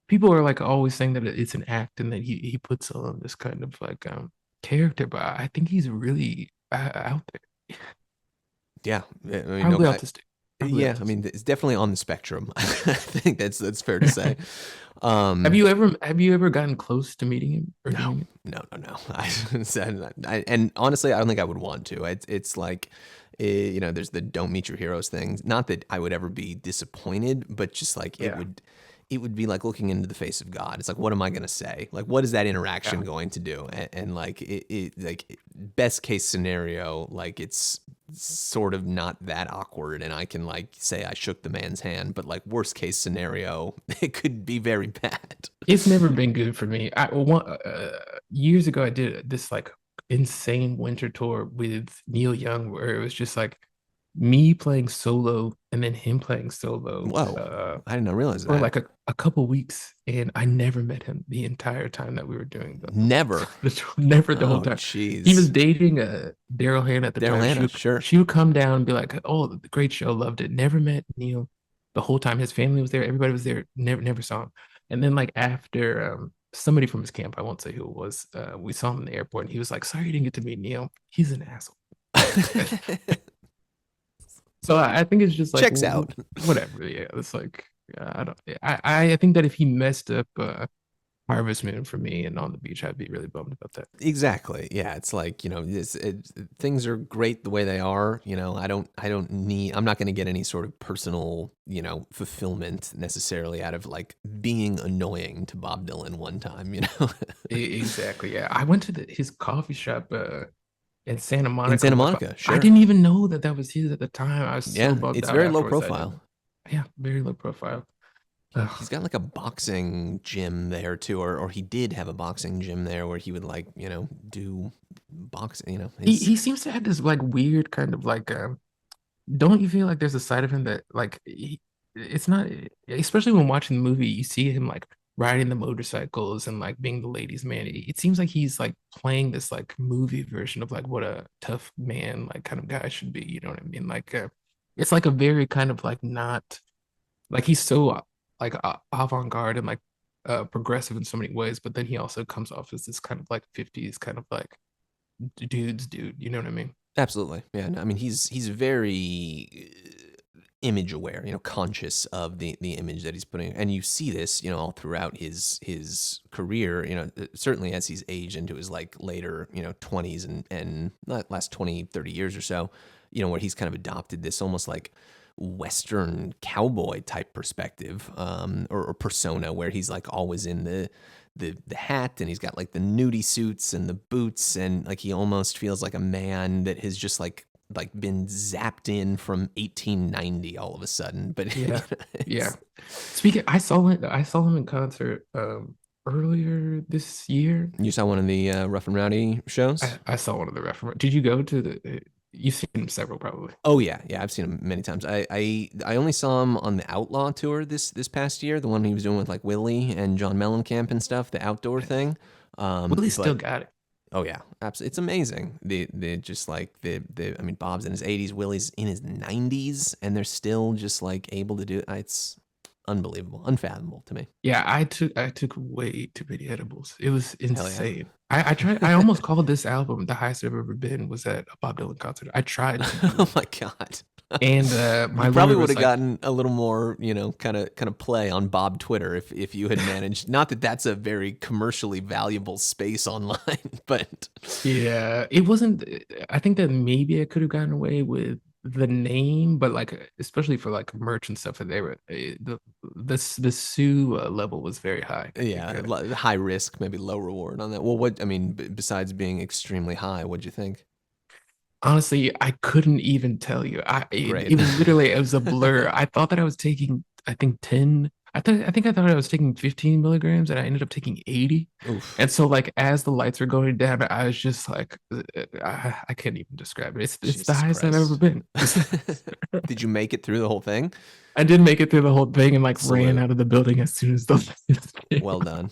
people are like always saying that it's an act and that he puts on this kind of like character, but I think he's really out there. Yeah. I mean, no, Probably autistic. Probably yeah, I autistic. mean, it's definitely on the spectrum. I think that's fair to say. Um, Have you ever gotten close to meeting him or no, doing it? no. And honestly, I don't think I would want to. It's like, there's the don't meet your heroes thing. Not that I would ever be disappointed, but just like Yeah. it would be like looking into the face of God. It's like, what am I going to say? Like, what is that interaction Yeah. going to do? And like, best case scenario, like it's sort of not that awkward. And I can like say I shook the man's hand, but like worst case scenario, it could be very bad. It's never been good for me. Years ago I did this like insane winter tour with Neil Young where it was just like me playing solo and then him playing solo Whoa, I did not realize for that. like a couple weeks, and I never met him the entire time that we were doing Never. never the whole Oh, time. He was jeez. dating Daryl Hannah at the Daryl time. Hannah, sure. She would come down and be like, "Oh, great show, loved it." Never met Neil the whole time. His family was there, everybody was there. Never saw him. And then like after somebody from his camp, I won't say who it was, we saw him in the airport, and he was like, "Sorry, you didn't get to meet Neil. He's an asshole." So I think it's just like Checks out. whatever. Yeah, it's like I don't. I think that if he messed up Harvest Moon for me and on the beach, I'd be really bummed about that. Exactly. Yeah, it's like, things are great the way they are. I'm not going to get any sort of personal, fulfillment necessarily out of like being annoying to Bob Dylan one time. Exactly. Yeah, I went to his coffee shop in Santa In Monica. Santa Monica, I sure. didn't even know that that was his at the time. I was so Yeah, bugged it's out very low afterwards. I profile. didn't. Yeah, very low profile. He's got like a boxing gym there too, or he did have a boxing gym there where he would like, do boxing, his He seems to have this like weird kind of like don't you feel like there's a side of him that like it's not, especially when watching the movie you see him like riding the motorcycles and like being the ladies man. It seems like he's like playing this like movie version of like what a tough man like kind of guy should be, you know what I mean? It's like a very kind of like not like he's so like avant-garde and like progressive in so many ways, but then he also comes off as this kind of like 50s kind of like dude, you know what I mean? Absolutely. Yeah. No, I mean, he's very image aware, conscious of the image that he's putting. And you see this, all throughout his career, certainly as he's aged into his like later, 20s and not last 20, 30 years or so, where he's kind of adopted this almost like Western cowboy type perspective, or persona where he's like always in the hat and he's got like the nudie suits and the boots and like he almost feels like a man that has just like been zapped in from 1890 all of a sudden. But Yeah, yeah. it's Speaking, I saw him in concert earlier this year. you saw one of the Rough and Rowdy shows. I saw one of the reference. Did you go to the? You've seen him several, probably. Oh yeah, yeah, I've seen him many times. I only saw him on the Outlaw tour this past year, the one he was doing with like Willie and John Mellencamp and stuff, the outdoor thing. Willie still But got it. oh yeah, absolutely, it's amazing. The just like I mean, Bob's in his 80s, Willie's in his 90s, and they're still just like able to do it. It's unbelievable, unfathomable to me. Yeah, I took way too many edibles. It was Hell yeah. insane. I tried. I almost called this album the highest I've ever been. Was at a Bob Dylan concert. I tried to do Oh it, my god. and my You probably lawyer would was have like, gotten a little more, kind of play on Bob Twitter if you had managed. Not that that's a very commercially valuable space online, but "Yeah, it wasn't." I think that maybe I could have gotten away with the name, but like, especially for like merch and stuff, that they were the sue level was very high. I think. yeah, high risk, maybe low reward on that. Well, what I mean, besides being extremely high, what'd you think? Honestly, I couldn't even tell you. Great. It was literally it was a blur. I thought that I was taking I think 10. I thought I was taking 15 milligrams and I ended up taking 80. Oof. And so like as the lights were going down, I was just like I can't even describe it. It's the Jesus highest I've ever Christ. been. Did you make it through the whole thing? I did make it through the whole thing and like ran Salute. out of the building as soon as the lights came Well on. done.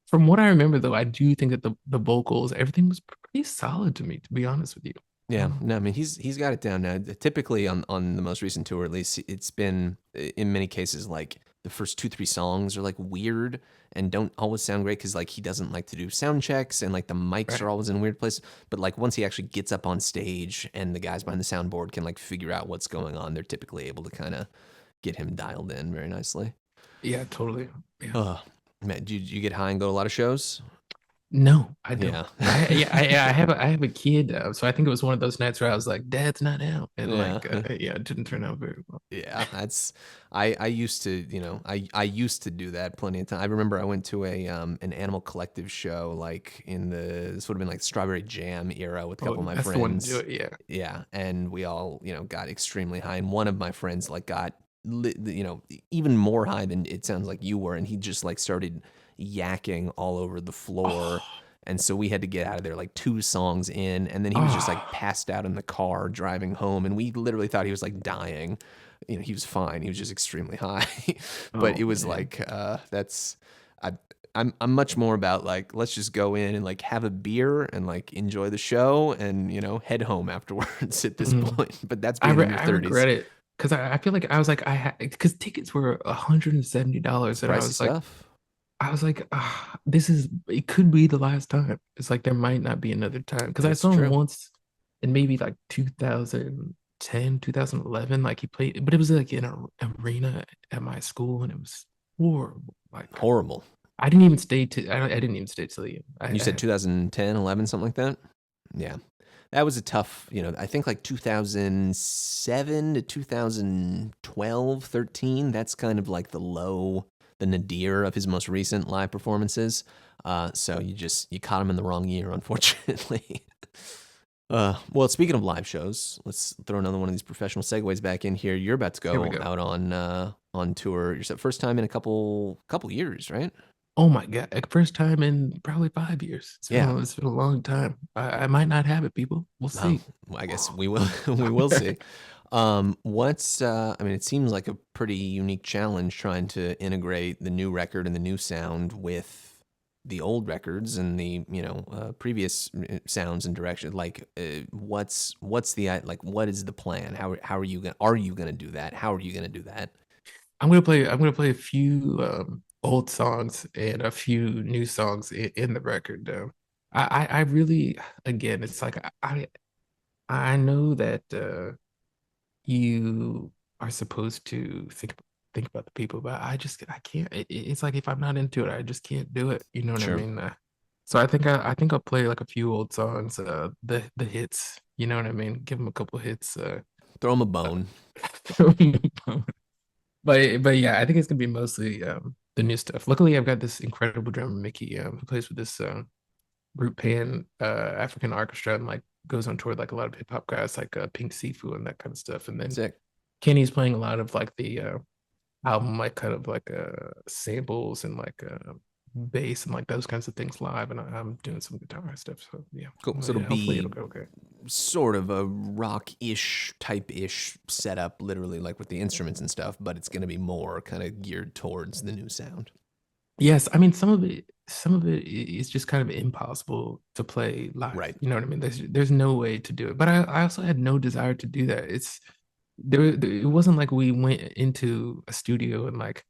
From what I remember though, I do think that the vocals, everything was pretty solid to me, to be honest with you. Yeah, Um, no, I mean he's got it down now. Typically on the most recent tour, at least, it's been in many cases like the first two three songs are like weird and don't always sound great because like he doesn't like to do sound checks and like the mics are right. always in weird places. But like once he actually gets up on stage and the guys behind the soundboard can like figure out what's going on, they're typically able to kind of get him dialed in very nicely. Yeah, totally. Yeah. Oh man, do you get high and go to a lot of shows? No, I don't. Yeah, I have I have a kid, so I think it was one of those nights where I was like, "Dad's not out," and yeah. like, yeah, it didn't turn out very well. Yeah, that's I used to, I used to do that plenty of time. I remember I went to a an Animal Collective show like in this would have been like Strawberry Jam era with a Oh, couple of my that's the one to do friends. it. Yeah. Yeah, and we all, got extremely high and one of my friends like got even more high than it sounds like you were and he just like started yakking all over the floor. Oh, And so we had to get out of there like two songs in, and then he was just like oh, passed out in the car driving home, and we literally thought he was like dying. He was fine. He was just extremely high, but oh it was man. like that's I. I'm much more about like let's just go in and like have a beer and like enjoy the show and head home afterwards at this Mhm. point. But that's being in your I 30s. regret it because I feel like I was like I had because tickets were It's $170 and pricey stuff. I was like, ah, this is it could be the last time. It's like there might not be another time because I It's saw him true. once in maybe like 2010, 2011. Like he played, but it was like in an arena at my school and it was horrible. Like Horrible. I didn't even stay till the end. You said 2010, 11, something like that? Yeah. That was a tough, I think like 2007 to 2012, 13. That's kind of like the nadir of his most recent live performances. So you caught him in the wrong year, unfortunately. Well, speaking of live shows, let's throw another one of these professional segues back in here. You're about to Here we go go. out on tour. Your first time in a couple years, right? Oh my God. Like, first time in probably 5 years. Yeah. It's been a long time. I might not have it, people. We'll Oh, see. well, I guess we will we will see. What's I mean, it seems like a pretty unique challenge trying to integrate the new record and the new sound with the old records and the previous sounds and direction. Like, what's the like? What is the plan? How are you gonna do that? How are you gonna do that? I'm gonna play a few old songs and a few new songs in the record. I really again it's like I know that you are supposed to think about the people, but I can't. It's like if I'm not into it, I just can't do it. You know what I Sure. mean? So I think I'll play like a few old songs, the hits. You know what I mean? Give them a couple hits. Throw him a bone. But yeah, I think it's gonna be mostly the new stuff. Luckily, I've got this incredible drummer Mickey who plays with this group pan African orchestra and like goes on tour with like a lot of hip hop guys like Pink Sifu and that kind of stuff. And then Sick. Kenny's playing a lot of like the album like kind of like samples and like bass and like those kinds of things live. And I'm doing some guitar stuff. So yeah, Cool. well, So it'll yeah, hopefully be it'll go okay. sort of a rock-ish type-ish setup, literally like with the instruments and stuff, but it's going to be more kind of geared towards the new sound. Yes, I mean some of it is just kind of impossible to play live. Right. You know what I mean? There's no way to do it. But I also had no desire to do that. It wasn't like we went into a studio and like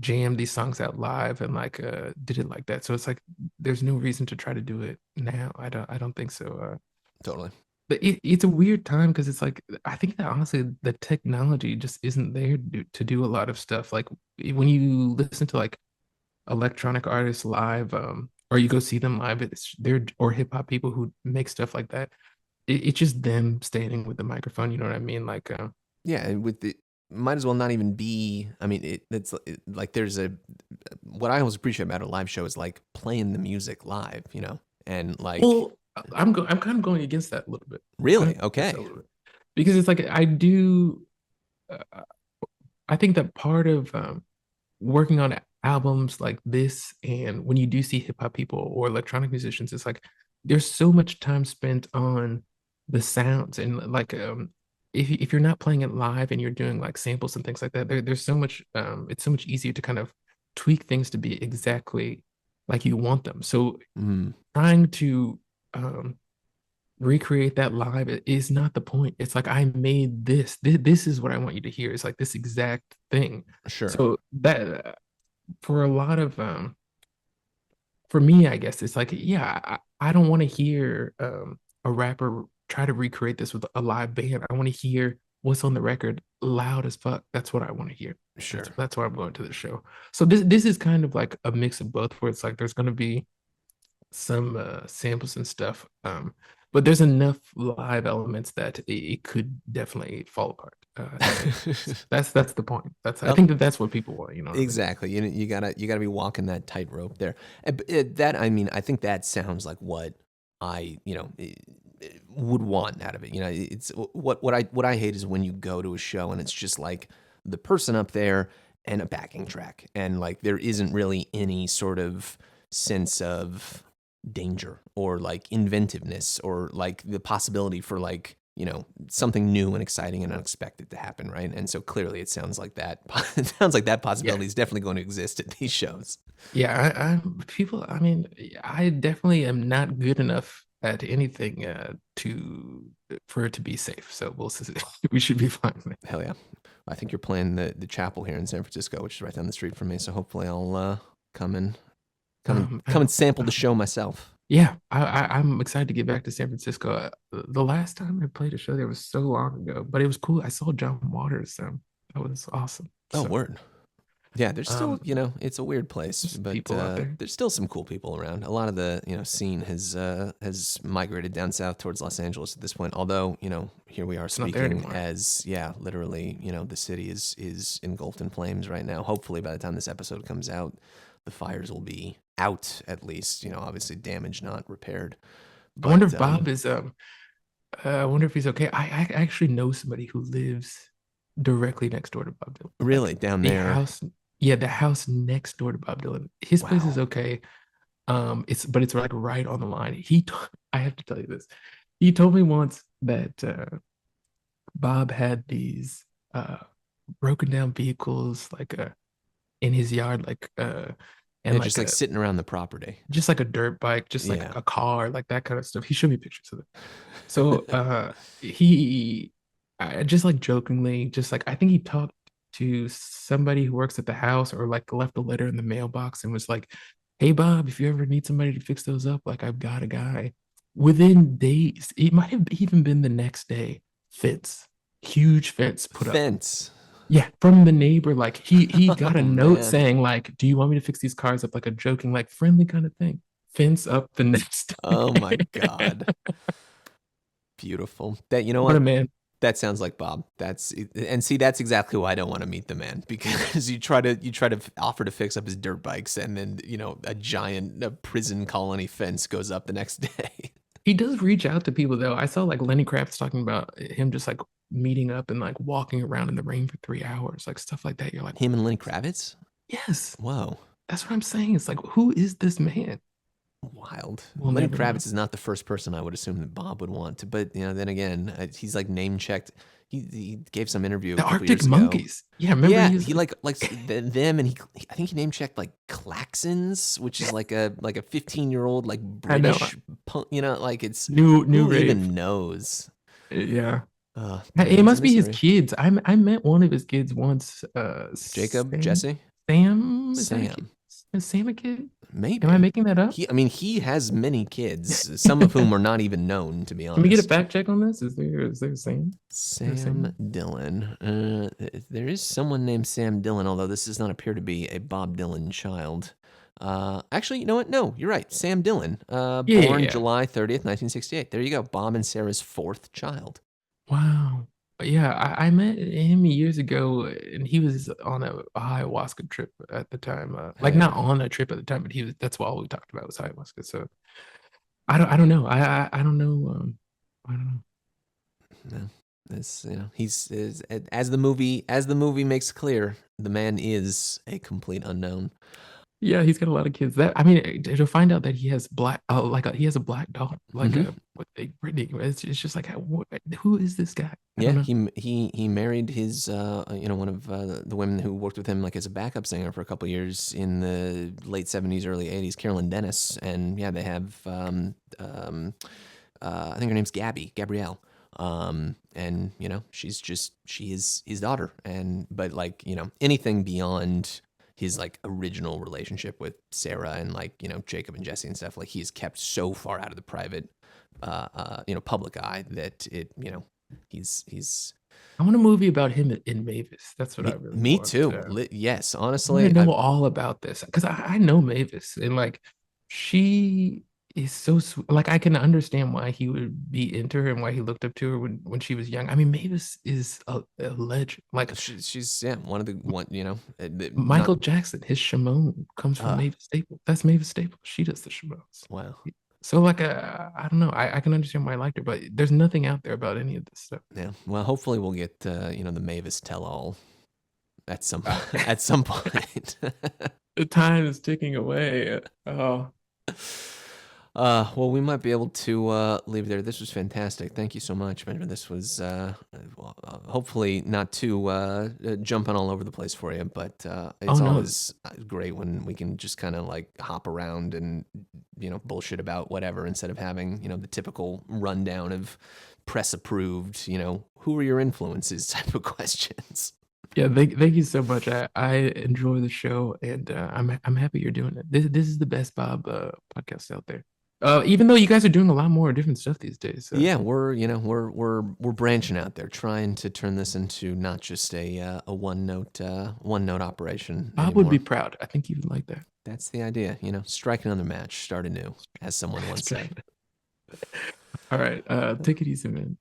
jammed these songs out live and like did it like that. So it's like there's no reason to try to do it now. I don't think so. Totally. But it's a weird time because it's like I think that honestly the technology just isn't there to do a lot of stuff. Like when you listen to like electronic artists live, or you go see them live, they're or hip hop people who make stuff like that. It's just them standing with the microphone. You know what I mean? Like, Yeah, and with the might as well not even be. I mean, like there's a what I always appreciate about a live show is like playing the music live, and like well, I'm kind of going against that a little bit. Kind really of against that a okay, little bit because it's like I do. Uh, I think that part of working on albums like this, and when you do see hip hop people or electronic musicians, it's like there's so much time spent on the sounds and like if you're not playing it live and you're doing like samples and things like that, there's so much it's so much easier to kind of tweak things to be exactly like you want them. So mm, trying to recreate that live is not the point. It's like I made this. This is what I want you to hear. It's like this exact thing. sure, So that for a lot of for me, I guess it's like, yeah, I don't want to hear a rapper try to recreate this with a live band. I want to hear what's on the record loud as fuck. That's what I want to hear. That's sure. that's why I'm going to the show. So this is kind of like a mix of both, where it's like there's going to be some samples and stuff, but there's enough live elements that it could definitely fall apart. That's the point. I Well, think that's what people want. You know what I mean? exactly. You gotta be walking that tightrope there. That I mean, I think that sounds like what I would want out of it. It's what I hate is when you go to a show and it's just like the person up there and a backing track, and like there isn't really any sort of sense of danger or like inventiveness or like the possibility for like something new and exciting and unexpected to happen, right? And so clearly it sounds like that it sounds like that Yeah. possibility is definitely going to exist at these shows. Yeah, people, I mean, I definitely am not good enough at anything to for it to be safe. So we'll see. We should be fine. Hell yeah. I think you're playing the chapel here in San Francisco, which is right down the street from me, so hopefully I'll come and come and Um, sample the show myself. yeah, I'm excited to get back to San Francisco. The last time I played a show there was so long ago, but it was cool. I saw John Waters. That was awesome. Oh, So, word. Yeah, there's still, um, it's a weird place, there's but people out there. there's still some cool people around. A lot of the, scene has migrated down south towards Los Angeles at this point. Although, here we are It's not there speaking anymore. as, yeah, literally, the city is engulfed in flames right now. Hopefully, by the time this episode comes out, the fires will be out at least. Obviously, damage not repaired. I wonder But if Bob is I wonder if he's okay. I actually know somebody who lives directly next door to Bob Dylan. really, Like down the there, house, yeah, the house next door to Bob Dylan. His place is wow, okay. It's like right on the line. I have to tell you this. He told me once that Bob had these broken down vehicles like in his yard, like and yeah, just like like a sitting around the property. just like a dirt bike, just like Yeah, a car, like that kind of stuff. He showed me pictures of it. So he I just like jokingly, just like I think he talked to somebody who works at the house or like left a letter in the mailbox and was like, "Hey Bob, if you ever need somebody to fix those up, like I've got a guy." within days, it might have even been the next day, fence, huge fence put up. Fence. Yeah, from the neighbor. Like he got Oh a note man. saying, like, do you want me to fix these cars up, like a joking, like friendly kind of thing. Fence up the next Oh my day. God. Beautiful. That, you know What a what? man. That sounds like Bob. And see, that's exactly why I don't want to meet the man, because you try to offer to fix up his dirt bikes, and then a giant prison colony fence goes up the next day. He does reach out to people though. I saw like Lenny Kravitz talking about him just like meeting up and like walking around in the rain for 3 hours, like stuff like that. You're like, Him and Lenny Kravitz. yes, Whoa, that's what I'm saying. It's like, who is this man? wild. We'll Lenny never know. Kravitz is not the first person I would assume that Bob would want to, but then again, he's like name checked. He gave some interview a The couple Arctic years ago. Monkeys. Yeah, remember Yeah, he was he like, them, and I think he name checked like Klaxons, which is like a 15-year-old like I know, British punk. Like it's new who rave. even knows? Yeah. It Man's a must be his mystery. kids. I met one of his kids once. Jacob, Sam. Jesse, Sam, is that a kid? Sam, Is Sam a kid? Am I maybe. making that up? I mean, he has many kids, some of whom are not even known, to be Can we get a honest. fact check on this? Is there Sam? Is there Sam Sam? Dillon. There is someone named Sam Dillon, although this does not appear to be a Bob Dylan child. Actually, you know what? No, you're right. Sam Dillon, Yeah, yeah, born yeah. July 30th, 1968. There you go. Bob and Sarah's fourth child. Wow. Yeah, I met him years ago, and he was on a ayahuasca trip at the time. Like Hey, not on a trip at the time, but he was. That's all we talked about was ayahuasca. So I don't know. I don't know. I don't know. no, this he's as the movie makes clear, the man is a complete unknown. Yeah, he's got a lot of kids. That I mean, to find out that he has black, he has a black daughter, like Hmm. a what they Brittany. It's just like, who is this guy? I don't Yeah, know. he married his one of the women who worked with him like as a backup singer for a couple years in the late 70s, early 80s, Carolyn Dennis, and yeah, they have I think her name's Gabrielle, and she is his daughter, and but like anything beyond his like original relationship with Sarah and like Jacob and Jesse and stuff, like he is kept so far out of the private public eye that he's I want a movie about him in Mavis. That's what I really me want. too. Yes, I want to honestly, know all about this because I know Mavis and like she is so sweet. Like I can understand why he would be into her and why he looked up to her when she was young. I mean, Mavis is a legend. Like she's yeah one of the one not Michael Jackson, his Shimon comes from uh Mavis Staples. That's Mavis Staples. She does the Shimons. wow. So like I don't know. I can understand why I liked her, but there's nothing out there about any of this stuff. Yeah, well, hopefully we'll get the Mavis tell all at some at some point. The time is ticking away. Oh, Well, we might be able to leave there. This was fantastic. Thank you so much, Benjamin. This was hopefully not too jumping all over the place for you, but oh it's no. always great when we can just kind of like hop around and bullshit about whatever instead of having the typical rundown of press approved. Who are your influences type of questions. Yeah, thank you so much. I enjoy the show, and I'm happy you're doing it. This is the best Bob podcast out there. Even though you guys are doing a lot more different stuff these days. Yeah, we're branching out there, trying to turn this into not just a one note operation Bob would be anymore. proud. I think he would like that. That's the idea, strike another match, start anew, as someone once That's said. right. All right. Take it easy, man.